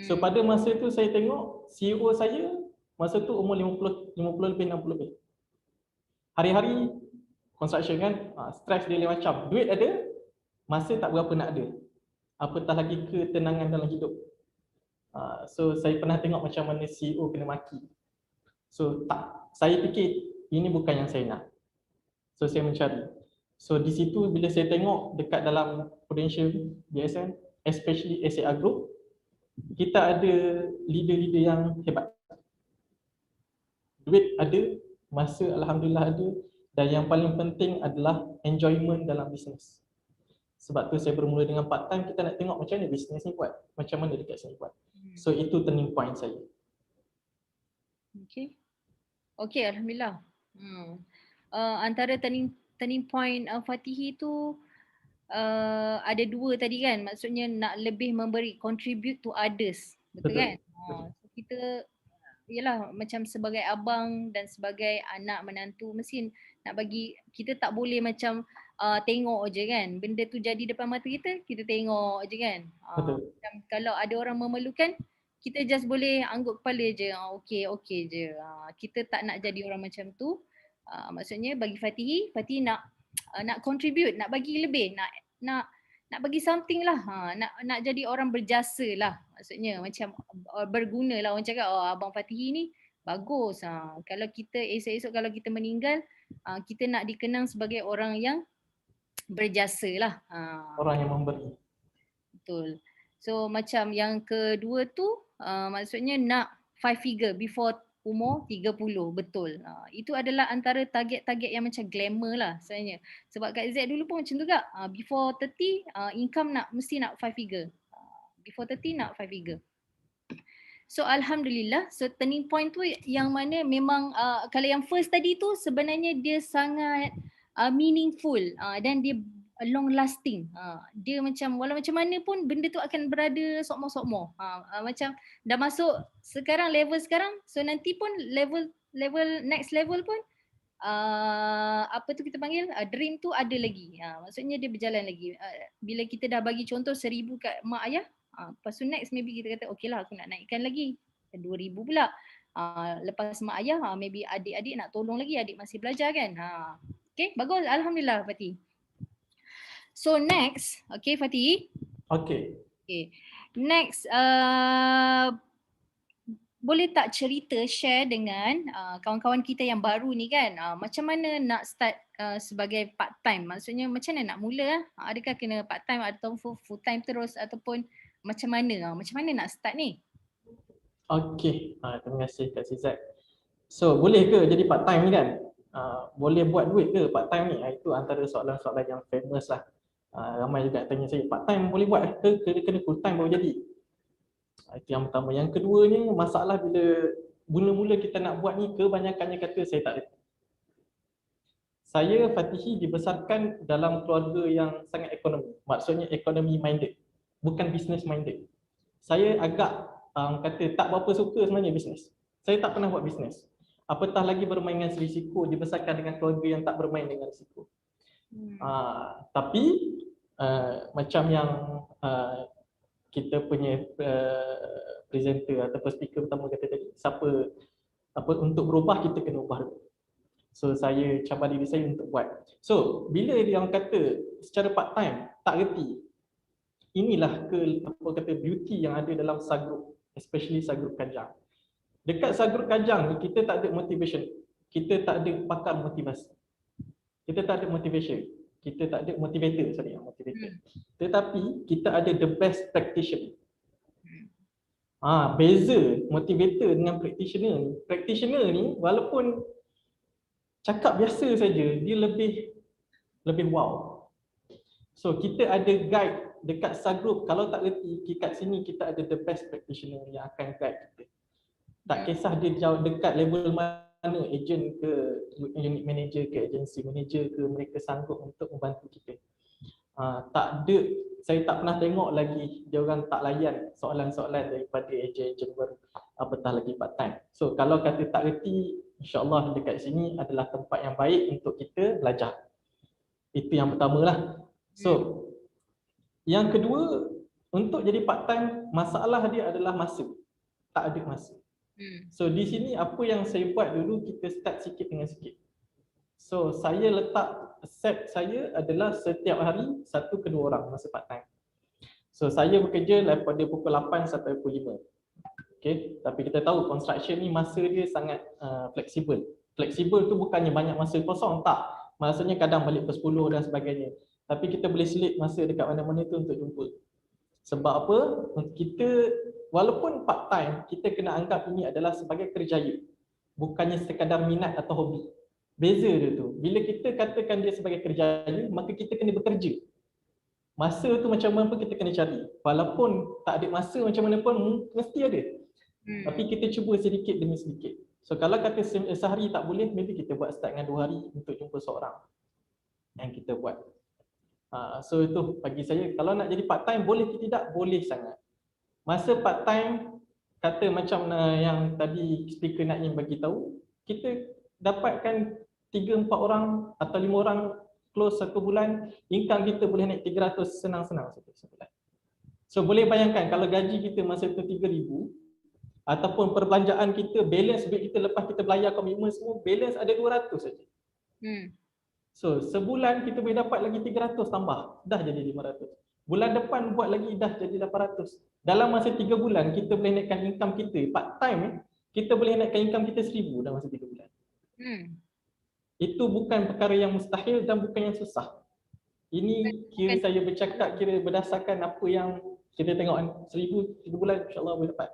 So pada masa tu saya tengok CEO saya masa tu umur 50 lebih, 60 lebih. Hari-hari construction kan, stres dia lain macam. Duit ada, masa tak berapa nak ada. Apatah lagi ketenangan dalam hidup. So saya pernah tengok macam mana CEO kena maki. So tak, saya fikir ini bukan yang saya nak. So saya mencari. So di situ bila saya tengok dekat dalam Prudential BSN, especially SAR Group, kita ada leader-leader yang hebat. Duit ada, masa alhamdulillah ada, dan yang paling penting adalah enjoyment dalam bisnes. Sebab tu saya bermula dengan part time, kita nak tengok macam mana bisnes ni buat, macam mana dekat sini buat. So itu turning point saya.
Okay, alhamdulillah. Antara turning point Fatihi tu ada dua tadi kan, maksudnya nak lebih memberi contribute to others, betul kan? So kita yalah macam sebagai abang dan sebagai anak menantu mesti nak bagi, kita tak boleh macam tengok je kan, benda tu jadi depan mata kita, kita tengok je kan. Macam kalau ada orang memerlukan, kita just boleh angguk kepala je, okey je. Kita tak nak jadi orang macam tu. Maksudnya bagi Fatihi nak contribute, nak bagi lebih, nak bagi something lah. Nak jadi orang berjasa lah. Maksudnya macam berguna lah. Orang cakap Abang Fatihi ni bagus. Kalau kita esok-esok kalau kita meninggal, kita nak dikenang sebagai orang yang berjasa lah.
Orang yang memberi.
Betul. So macam yang kedua tu maksudnya nak 5 figure before umur 30, betul. Itu adalah antara target-target yang macam glamour lah sebenarnya. Sebab Kak Z dulu pun macam tu juga. Before 30 income mesti nak 5 figure. Before 30 nak 5 figure. So alhamdulillah, so turning point tu yang mana memang kalau yang first tadi tu sebenarnya dia sangat meaningful dan long lasting. Dia macam walau macam mana pun benda tu akan berada sokmo-sokmo. Macam dah masuk sekarang level sekarang, so nanti pun level next level pun apa tu kita panggil dream tu ada lagi. Maksudnya dia berjalan lagi. Bila kita dah bagi contoh 1,000 kat mak ayah, lepas tu next maybe kita kata okey lah aku nak naikkan lagi 2,000 pula. Lepas mak ayah maybe adik-adik nak tolong lagi, adik masih belajar kan. Okay, bagus, alhamdulillah Fatih. So next, okay Fatih.
Okay.
Okay. Next, boleh tak cerita share dengan kawan-kawan kita yang baru ni kan, macam mana nak start sebagai part time? Maksudnya macam mana nak mula? Adakah kena part time atau full time terus ataupun macam mana? Macam mana nak start ni?
Okay, terima kasih Kak Sizat. So boleh ke jadi part time ni kan? Boleh buat duit ke part time ni? Itu antara soalan-soalan yang famous lah. Ramai juga tanya saya, part time boleh buat ke kena full time baru jadi? Itu yang pertama. Yang keduanya, masalah bila mula-mula kita nak buat ni, kebanyakannya kata saya tak reti. Saya Fatihi dibesarkan dalam keluarga yang sangat ekonomi. Maksudnya ekonomi minded, bukan business minded. Saya agak kata tak berapa suka sebenarnya bisnes. Saya tak pernah buat bisnes. Apatah lagi bermain dengan risiko, dibesarkan dengan keluarga yang tak bermain dengan risiko. Tapi macam yang kita punya presenter atau speaker pertama kata tadi, untuk berubah kita kena ubah dulu. So saya cabar diri saya untuk buat. So bila dia orang kata secara part time tak reti, inilah beauty yang ada dalam subgroup, especially subgroup Kajang. Dekat subgroup Kajang ni kita tak ada motivation, kita tak ada pakar motivasi, kita tak ada motivation, kita tak ada motivator. Tetapi kita ada the best practitioner. Beza motivator dengan practitioner ni. Practitioner ni walaupun cakap biasa saja, dia lebih wow. So kita ada guide dekat subgroup. Kalau tak reti, kat sini kita ada the best practitioner yang akan guide kita. Tak kisah dia jauh dekat level mana, agent ke, unit manager ke, agency manager ke, mereka sanggup untuk membantu kita. Tak ada, saya tak pernah tengok lagi dia orang tak layan soalan-soalan daripada agent baru, apatah lagi part time. So kalau kata tak reti, insya-Allah dekat sini adalah tempat yang baik untuk kita belajar. Itu yang pertama lah. So yang kedua, untuk jadi part time, masalah dia adalah masa. Tak ada masa. So di sini apa yang saya buat dulu, kita start sikit dengan sikit. So saya letak set saya adalah setiap hari 1 ke 2 orang masa part time. So saya bekerja daripada pukul 8 sampai pukul 5. Okay, tapi kita tahu construction ni masa dia sangat fleksibel. Fleksibel tu bukannya banyak masa kosong, tak. Maksudnya kadang balik pukul 10 dan sebagainya. Tapi kita boleh selit masa dekat mana-mana tu untuk jumpa. Sebab apa? Kita walaupun part time, kita kena anggap ini adalah sebagai kerjaya, bukannya sekadar minat atau hobi. Beza dia tu. Bila kita katakan dia sebagai kerjaya, maka kita kena bekerja. Masa tu macam mana pun kita kena cari. Walaupun tak ada masa macam mana pun mesti ada. Tapi kita cuba sedikit demi sedikit. So kalau kata sehari tak boleh, maybe kita buat start dengan 2 hari untuk jumpa seorang yang kita buat. So itu bagi saya, kalau nak jadi part time boleh ke tidak? Boleh sangat. Masa part time, kata macam yang tadi speaker Naim bagi tahu, kita dapatkan 3-4 orang atau 5 orang close 1 bulan, income kita boleh naik 300 senang-senang sebulan. So boleh bayangkan kalau gaji kita masa itu 3,000 ataupun perbelanjaan kita, balance duit kita lepas kita bayar komitmen semua, balance ada 200 saja. So sebulan kita boleh dapat lagi 300 tambah, dah jadi 500. Bulan depan buat lagi dah jadi 800. Dalam masa 3 bulan kita boleh naikkan income kita, part time kita boleh naikkan income kita 1,000 dalam masa 3 bulan. Itu bukan perkara yang mustahil dan bukan yang susah. Ini kira saya bercakap kira berdasarkan apa yang kita tengok, 1,000 3 bulan insya-Allah boleh dapat.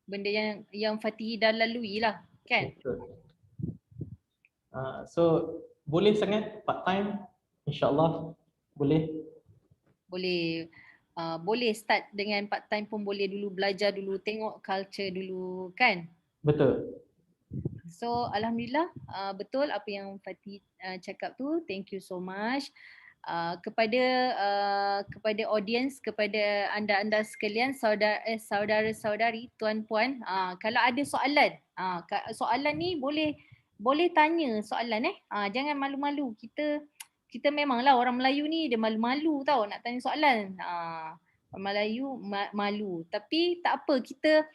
Benda yang Fatih dah lalui lah kan.
Betul. So boleh sangat part time, insya-Allah boleh.
Boleh start dengan part time pun boleh, dulu belajar dulu, tengok culture dulu kan.
Betul.
So alhamdulillah betul apa yang Fatih cakap tu. Thank you so much. Kepada audience, kepada anda-anda sekalian, saudara-saudari, tuan-puan, kalau ada soalan, soalan ni boleh tanya soalan jangan malu-malu. Kita memanglah orang Melayu ni dia malu-malu tau nak tanya soalan. Orang Melayu malu. Tapi tak apa, kita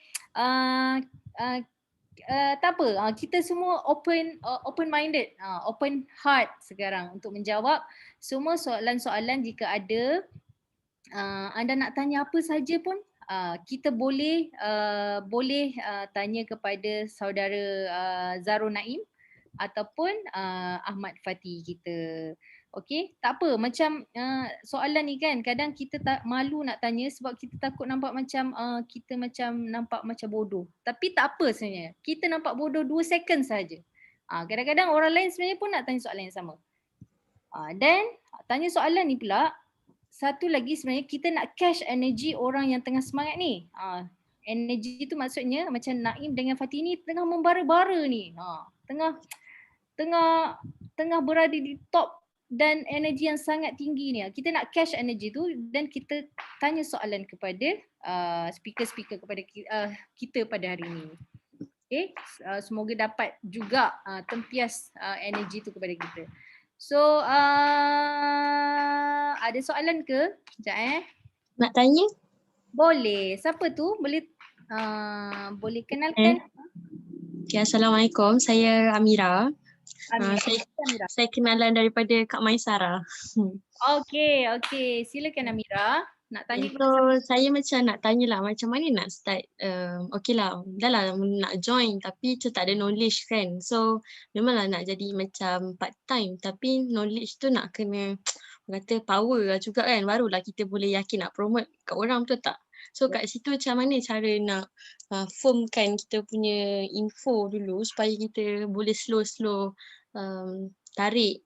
tak apa, kita semua open minded, open heart sekarang untuk menjawab semua soalan-soalan. Jika ada anda nak tanya apa saja pun, kita boleh tanya kepada saudara Zarul Naim ataupun Ahmad Fatih kita. Okey, tak apa, macam soalan ni kan kadang kita tak malu nak tanya sebab kita takut nampak macam kita macam nampak macam bodoh. Tapi tak apa sebenarnya. Kita nampak bodoh 2 second saja. Kadang-kadang orang lain sebenarnya pun nak tanya soalan yang sama. Dan tanya soalan ni pula, satu lagi sebenarnya kita nak catch energy orang yang tengah semangat ni. Energy tu maksudnya macam Naim dengan Fatih ni tengah membara-bara ni. Tengah berada di top dan energi yang sangat tinggi ni. Kita nak catch energy tu dan kita tanya soalan kepada speaker-speaker kepada kita pada hari ini. Okay, semoga dapat juga tempias energi tu kepada kita. So ada soalan ke? Sekejap
Nak tanya?
Boleh. Siapa tu? Boleh kenalkan?
Okay, Assalamualaikum. Saya Amira. Saya kenalan daripada Kak Maisara.
Okey. Silakan Amira. Nak tanya
So saya macam nak tanyalah macam mana nak start. Okay lah, dah lah nak join tapi macam tak ada knowledge kan. So memanglah nak jadi macam part time tapi knowledge tu nak kena kata power lah juga kan. Barulah kita boleh yakin nak promote kat orang, betul tak? So kat situ macam mana cara nak firmkan kita punya info dulu supaya kita boleh slow-slow tarik,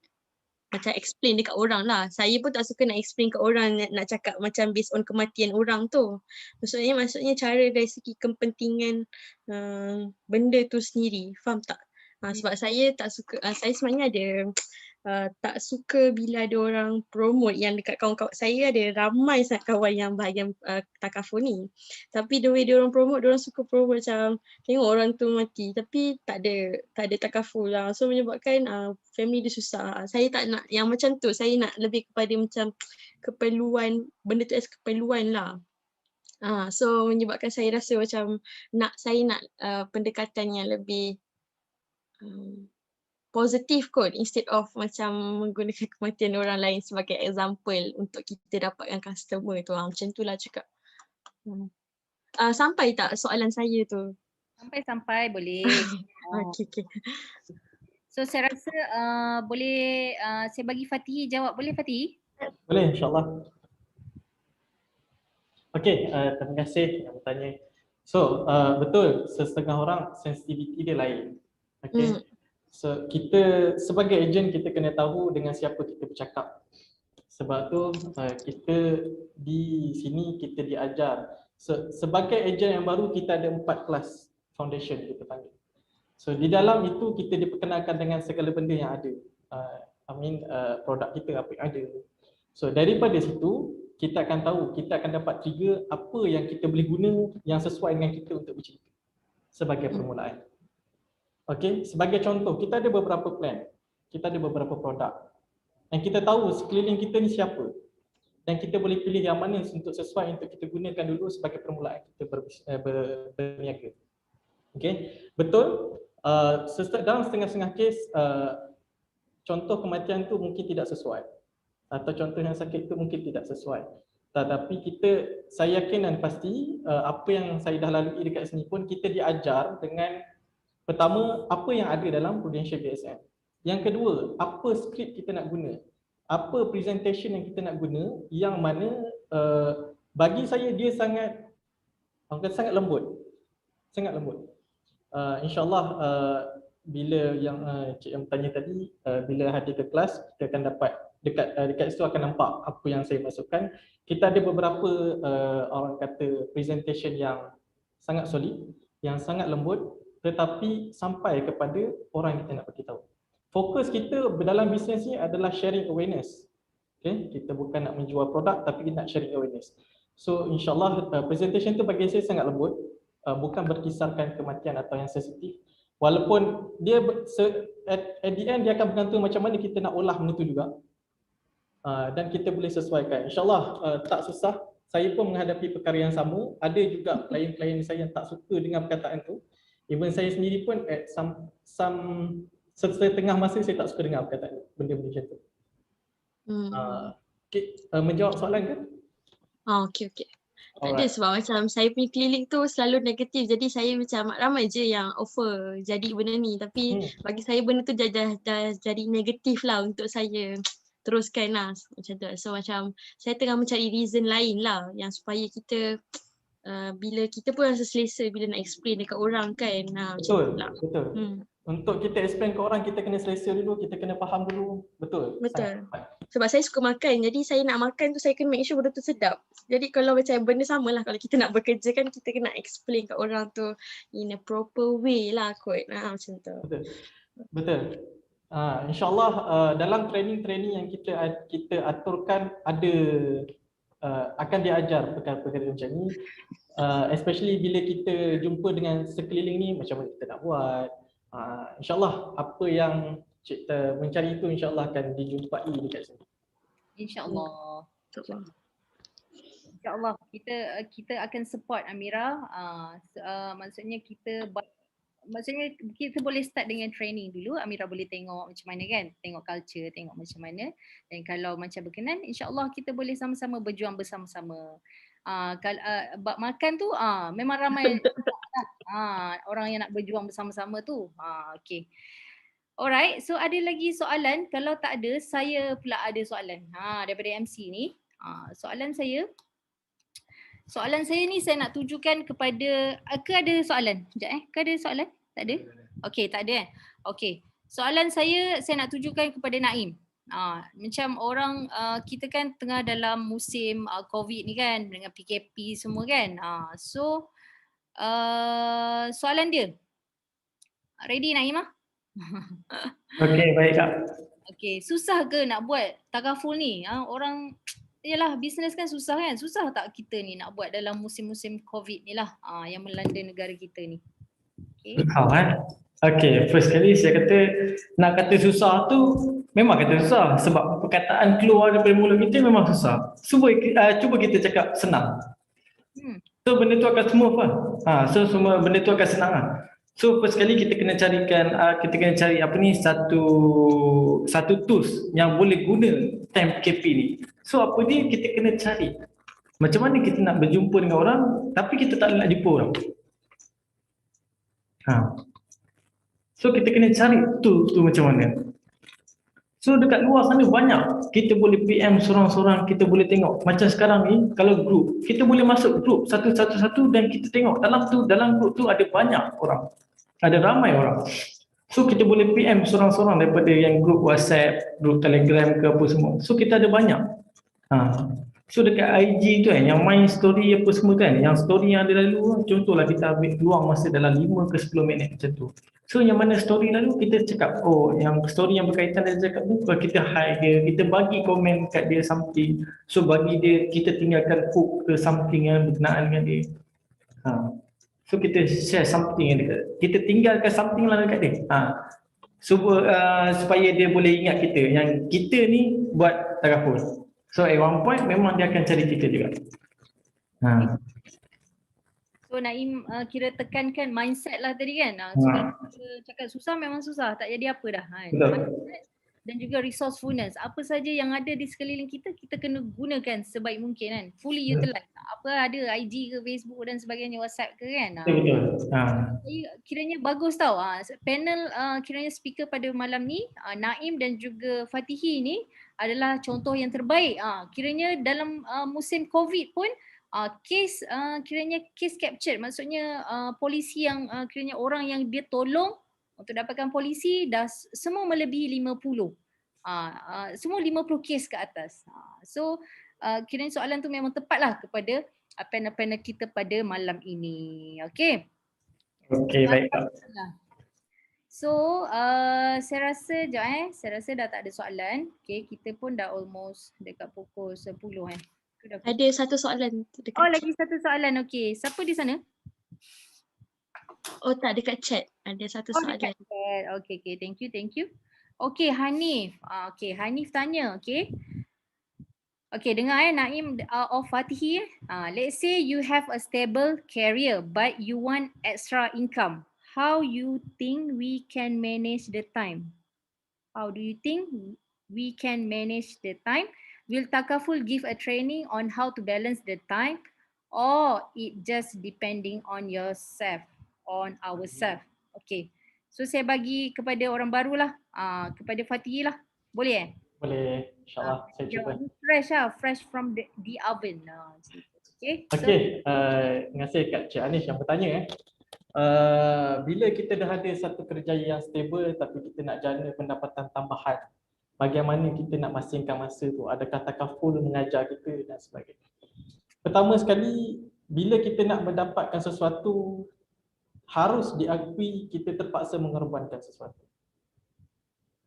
macam explain dekat orang lah. Saya pun tak suka nak explain kat orang, nak cakap macam based on kematian orang tu. Maksudnya cara dari segi kepentingan benda tu sendiri. Faham tak? Sebab saya tak suka, saya sebenarnya ada tak suka bila ada orang promote yang dekat kawan-kawan saya ada ramai sangat kawan yang bahagian takaful ni. Tapi the way dia orang promote, dia orang suka promote macam tengok orang tu mati tapi tak ada takaful lah. So menyebabkan family dia susah. Saya tak nak yang macam tu. Saya nak lebih kepada macam keperluan, benda tu as keperluan lah. So menyebabkan saya rasa macam saya nak pendekatan yang lebih positif kot instead of macam menggunakan kematian orang lain sebagai example untuk kita dapatkan customer tu. Macam tu lah cakap. Sampai tak soalan saya tu?
Sampai boleh.
Okay.
So saya rasa boleh saya bagi Fatih jawab. Boleh Fatih?
Boleh, insyaAllah. Okey, terima kasih yang bertanya. So, betul, setengah orang sensitivity dia lain. Okey. So, kita sebagai ejen kita kena tahu dengan siapa kita bercakap. Sebab tu kita di sini kita diajar. Sebagai ejen yang baru kita ada 4 kelas foundation kita panggil. So di dalam itu kita diperkenalkan dengan segala benda yang ada. Produk kita apa yang ada. So daripada situ kita akan tahu, kita akan dapat trigger apa yang kita boleh guna yang sesuai dengan kita untuk bercerita sebagai permulaan. Okey, sebagai contoh kita ada beberapa plan, kita ada beberapa produk. Dan kita tahu sekeliling kita ni siapa. Dan kita boleh pilih yang mana untuk sesuai untuk kita gunakan dulu sebagai permulaan kita berniaga. Okey, betul. Dalam setengah-setengah kes contoh kematian tu mungkin tidak sesuai. Atau contoh yang sakit tu mungkin tidak sesuai. Tetapi saya yakin dan pasti apa yang saya dah lalui dekat sini pun kita diajar dengan pertama, apa yang ada dalam Prudential BSM. Yang kedua, apa skrip kita nak guna. Apa presentation yang kita nak guna yang mana bagi saya dia sangat lembut. Sangat lembut. InsyaAllah bila yang cik yang bertanya tadi, bila hadir ke kelas, kita akan dapat dekat situ akan nampak apa yang saya masukkan. Kita ada beberapa orang kata presentation yang sangat solid, yang sangat lembut, tetapi sampai kepada orang yang kita nak bagi tahu. Fokus kita dalam bisnes ni adalah sharing awareness. Okay? Kita bukan nak menjual produk tapi kita nak sharing awareness. So insyaAllah presentation tu bagi saya sangat lembut, bukan berkisarkan kematian atau yang sensitif. Walaupun dia at the end dia akan bergantung macam mana kita nak olah benda tu juga. Dan kita boleh sesuaikan. InsyaAllah tak susah. Saya pun menghadapi perkara yang sama. Ada juga klien-klien saya yang tak suka dengan perkataan tu. Even saya sendiri pun at setengah masa saya tak suka dengar perkataan benda-benda macam tu. Menjawab soalan ke?
Okay. Tak ada, sebab macam saya punya keliling tu selalu negatif. Jadi saya macam ramai je yang offer jadi benda ni. Tapi bagi saya benda tu dah jadi negatif lah untuk saya teruskan lah macam tu. So macam saya tengah mencari reason lain lah yang supaya kita bila kita pun rasa selesa bila nak explain dekat orang kan.
Betul,
lah.
betul. Untuk kita explain ke orang, kita kena selesa dulu, kita kena faham dulu. Betul. Sebab saya suka makan, jadi saya nak makan tu saya kena make sure benda tu sedap. Jadi kalau macam benda sama lah, kalau kita nak bekerja kan kita kena explain kat orang tu in a proper way lah kot. Macam tu. Betul. InsyaAllah dalam training-training yang kita aturkan ada akan diajar perkara-perkara macam ni. Especially bila kita jumpa dengan sekeliling ni, macam mana kita nak buat. InsyaAllah apa yang kita mencari itu insyaAllah akan dijumpai dekat sini.
InsyaAllah. InsyaAllah kita akan support Amira. Maksudnya kita boleh start dengan training dulu. Amira boleh tengok macam mana kan, tengok culture, tengok macam mana. Dan kalau macam berkenan, insyaAllah kita boleh sama-sama berjuang bersama-sama. Kalau bab makan tu memang ramai orang yang nak berjuang bersama-sama tu. Okay. Alright, so ada lagi soalan? Kalau tak ada, saya pula ada soalan daripada MC ni. Soalan saya ni saya nak tujukan kepada, ke ada soalan? Sekejap ke ada soalan? Tak ada? Okay, tak ada Okay, soalan saya nak tujukan kepada Naim. Macam orang kita kan tengah dalam musim COVID ni kan, dengan PKP semua kan. So soalan dia, ready Naim?
Okay, baik Kak.
Okay, susah ke nak buat takaful ni? Orang, yalah bisnes kan susah kan? Susah tak kita ni nak buat dalam musim-musim COVID ni lah yang melanda negara kita ni? Okay.
Okay, first kali saya kata nak kata susah tu memang kata susah sebab perkataan keluar daripada mulut kita memang susah. Cuba kita cakap senang. So benda tu akan smooth lah. So semua benda tu akan senang lah. So first kali kita kena cari apa ni satu tools yang boleh guna time PKP ni. So apa dia, kita kena cari macam mana kita nak berjumpa dengan orang tapi kita tak nak jumpa orang. So kita kena cari tu macam mana. So dekat luar sana banyak, kita boleh PM seorang-seorang, kita boleh tengok. Macam sekarang ni kalau group, kita boleh masuk group satu-satu dan kita tengok dalam group tu ada banyak orang. Ada ramai orang. So kita boleh PM seorang-seorang daripada yang group WhatsApp, group Telegram ke apa semua. So kita ada banyak. So dekat IG tu yang main story apa semua kan, yang story yang ada lalu, contohlah kita ambil peluang masa dalam 5 ke 10 minit macam tu. So yang mana story lalu kita cakap, yang story yang berkaitan dengan cakap tu, kita hide dia, kita bagi komen kat dia something. So bagi dia, kita tinggalkan hook ke something yang berkenaan dengan dia. So kita share something yang dekat, kita tinggalkan something lah dekat dia. Supaya dia boleh ingat kita, yang kita ni buat takaful. So at one point memang dia akan cari kita juga.
So Naim kira tekankan mindset lah tadi kan. Sebab kita cakap susah memang susah, tak jadi apa dah. Mindset dan juga resourcefulness. Apa saja yang ada di sekeliling kita, kita kena gunakan sebaik mungkin kan. Fully utilize. Apa ada IG ke Facebook dan sebagainya, WhatsApp ke kan. Kiranya bagus tau. Panel kiranya speaker pada malam ni, Naim dan juga Fatihi ni adalah contoh yang terbaik. Kiranya dalam musim COVID pun kiranya case captured, maksudnya polisi yang kiranya orang yang dia tolong untuk dapatkan polisi dah semua melebihi 50. Semua 50 kes ke atas. So kiranya soalan tu memang tepatlah kepada panel-panel kita pada malam ini. Okay.
Okey, baik Kak.
So, saya rasa saya rasa dah tak ada soalan. Okay, kita pun dah almost dekat pukul 10 Ke dah pukul-
Ada satu soalan tu dekat
Oh,
chat.
lagi satu soalan. Okay, siapa di sana?
Oh tak, dekat chat. Ada satu
Oh,
soalan.
dekat chat. Okay, thank you. Okay, Hanif. Okay, Hanif tanya, okay. Okay, dengar Naim of Fatihi. Let's say you have a stable career but you want extra income. How you think we can manage the time? How do you think we can manage the time? Will Takaful give a training on how to balance the time, or it just depending on yourself, on ourselves? Okay. So saya bagi kepada orang baru lah, kepada Fatih lah. Boleh
Boleh, insyaAllah saya cuba.
Ni fresh from the oven. Okay. So,
Okey, terima kasih Kak Cik Anish yang bertanya. Bila kita dah ada satu kerjaya yang stable tapi kita nak jana pendapatan tambahan, bagaimana kita nak masingkan masa tu? Adakah takaful mengajar kita dan sebagainya? Pertama sekali, bila kita nak mendapatkan sesuatu, harus diakui kita terpaksa mengorbankan sesuatu.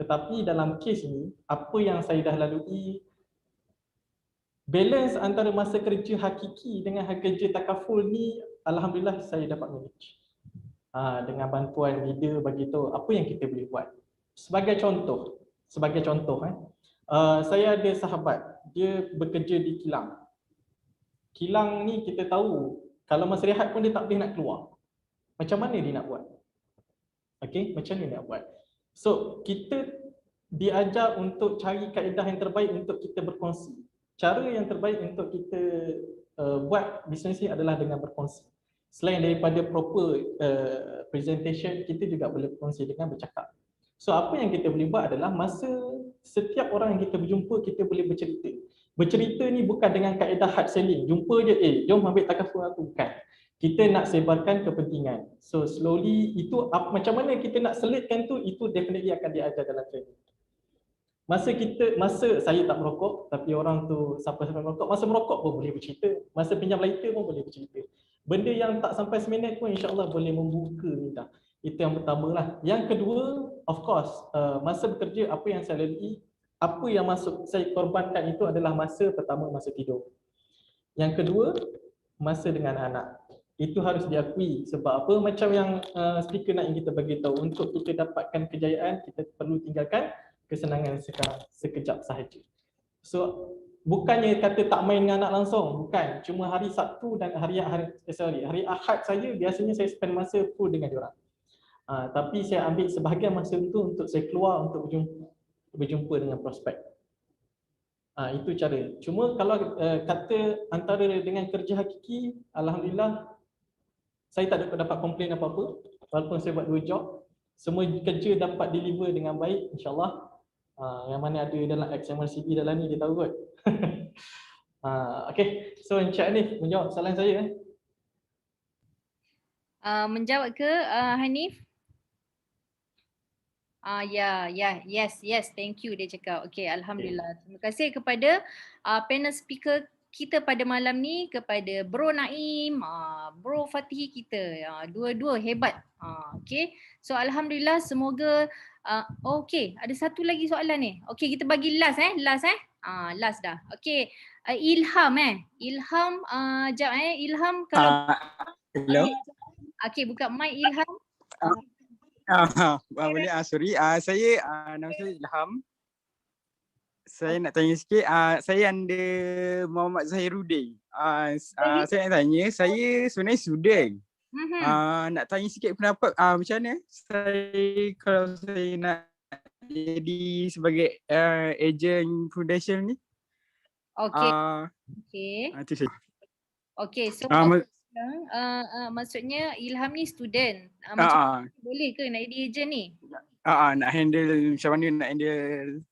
Tetapi dalam kes ni, apa yang saya dah lalui, balance antara masa kerja hakiki dengan kerja takaful ni, alhamdulillah saya dapat manage. Dengan bantuan leader bagi tahu apa yang kita boleh buat. Sebagai contoh, saya ada sahabat, dia bekerja di kilang. Kilang ni kita tahu, kalau masa rehat pun dia tak boleh nak keluar. Macam mana dia nak buat? Okey, macam mana dia nak buat? So, kita diajar untuk cari kaedah yang terbaik untuk kita berkongsi. Cara yang terbaik untuk kita buat bisnes ni adalah dengan berkongsi. Selain daripada proper presentation, kita juga boleh berkongsi dengan bercakap. So, apa yang kita boleh buat adalah masa setiap orang yang kita berjumpa, kita boleh bercerita. Bercerita ni bukan dengan kaedah hard selling. Jumpa je, jom ambil takaful aku. Bukan. Kita nak sebarkan kepentingan. So slowly itu macam mana kita nak selitkan tu, itu definitely akan diajar dalam training. Masa saya tak merokok, tapi orang tu sampai merokok, masa merokok pun boleh bercerita. Masa pinjam lighter pun boleh bercerita. Benda yang tak sampai seminit pun insya-Allah boleh membuka minda. Itu yang pertama lah. Yang kedua, of course, masa bekerja apa yang saya lalui, apa yang saya korbankan itu adalah masa pertama, masa tidur. Yang kedua, masa dengan anak. Itu harus diakui. Sebab apa? Macam yang speaker Naim kita bagi tahu, untuk kita dapatkan kejayaan, kita perlu tinggalkan kesenangan sekarang, sekejap sahaja. So, bukannya kata tak main dengan anak langsung, bukan. Cuma hari Sabtu dan hari Ahad saja biasanya saya spend masa full dengan diorang. Tapi saya ambil sebahagian masa itu untuk saya keluar untuk berjumpa dengan prospek. Itu cara. Cuma kalau kata antara dengan kerja hakiki, alhamdulillah saya tak dapat komplain apa-apa. Walaupun saya buat 2 job, semua kerja dapat deliver dengan baik, insyaAllah. Yang mana ada dalam XMRCB dalam ni, dia tahu kot. Okay, so Encik Hanif menjawab soalan saya.
menjawab ke Hanif? Yes, thank you dia cakap. Okay, alhamdulillah. Terima kasih kepada panel speaker kita pada malam ni, kepada Bro Naim, Bro Fatih kita. Dua-dua hebat. Okay, so alhamdulillah, semoga okay, ada satu lagi soalan ni. Okay, kita bagi last last dah. Okay, Ilham Ilham, jap Ilham kalau
hello.
Okay, buka mic Ilham.
Boleh, sorry. Saya nama saya Ilham. Saya nak tanya sikit, saya under Muhammad Zahiruddin. Saya nak tanya, saya sebenarnya student. Nak tanya sikit pendapat macam mana kalau saya nak jadi sebagai ejen prudential ni.
Okay.
Itu saya.
Okay, so maksudnya Ilham ni student. Boleh ke nak jadi ejen ni?
Nak handle macam mana nak handle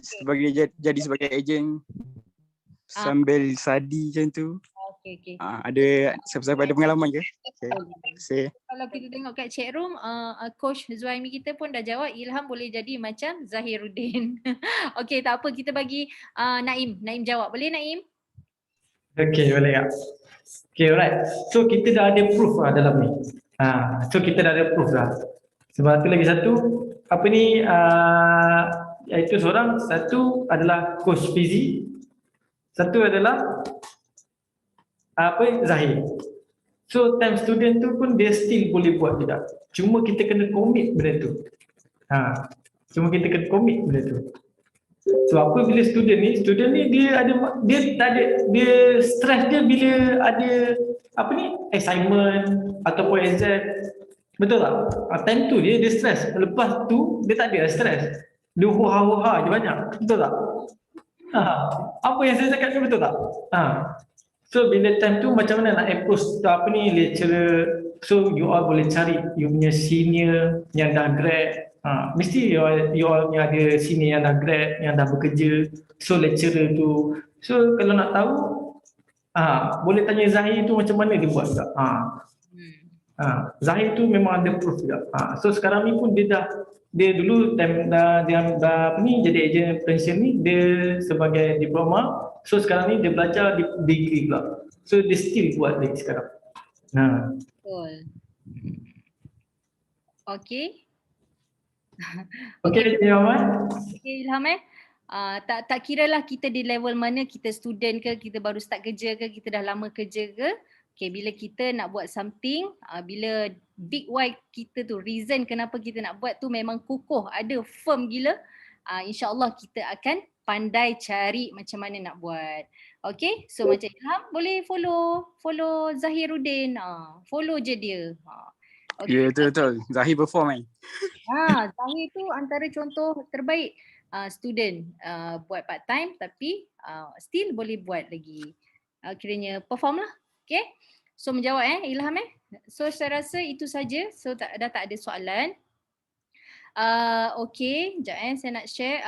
sebagai ejen sambil study macam tu.
Okay.
Ada siapa-siapa ada pengalaman ke? Okay.
Kalau kita tengok kat chat room, Coach Zuhaimi kita pun dah jawab Ilham boleh jadi macam Zahiruddin. Okay, tak apa, kita bagi Naim jawab. Boleh Naim?
Okay, boleh Kak. Okay, alright. So kita dah ada proof dalam ni. So kita dah ada proof dah. Sebab tu lagi satu, apa ni, iaitu satu adalah coach Fizi, satu adalah Zahir. So time student tu pun dia still boleh buat juga. Cuma kita kena commit benda tu. Cuma kita kena commit benda tu. Sebab apa bila student ni dia tak ada, dia stress dia bila ada apa ni, assignment ataupun exam. Betul tak? Time tu dia stress. Lepas tu dia tak ada stress. Dia hoha-hoha je banyak. Betul tak? Apa yang saya cakap ni betul tak? So bila time tu macam mana nak approach apa ni lecturer. So you all boleh cari you punya senior yang dah grad. Mesti you all yang ada senior yang dah grad, yang dah bekerja. So lecturer tu. So kalau nak tahu, boleh tanya Zahir tu macam mana dia buat juga. Zahir tu memang ada proof juga. So sekarang ni pun dia dulu dia apa ni jadi ejen pension ni dia sebagai diploma. So sekarang ni dia belajar di degree pula. So dia still buat lagi sekarang.
Betul. Okey.
Okey Ilham.
Okey Ilham tak kiralah kita di level mana, kita student ke, kita baru start kerja ke, kita dah lama kerja ke. Okay, bila kita nak buat something, bila big why kita tu, reason kenapa kita nak buat tu memang kukuh, ada firm gila, insyaAllah kita akan pandai cari macam mana nak buat. Okay, so macam Ilham boleh follow Zahiruddin, follow je dia.
Ya, betul. Zahir perform
Zahir tu antara contoh terbaik student buat part time tapi still boleh buat lagi. Kiranya perform lah. Okay. So menjawab Ilham So saya rasa itu saja. So dah tak ada soalan. Okay, sekejap saya nak share.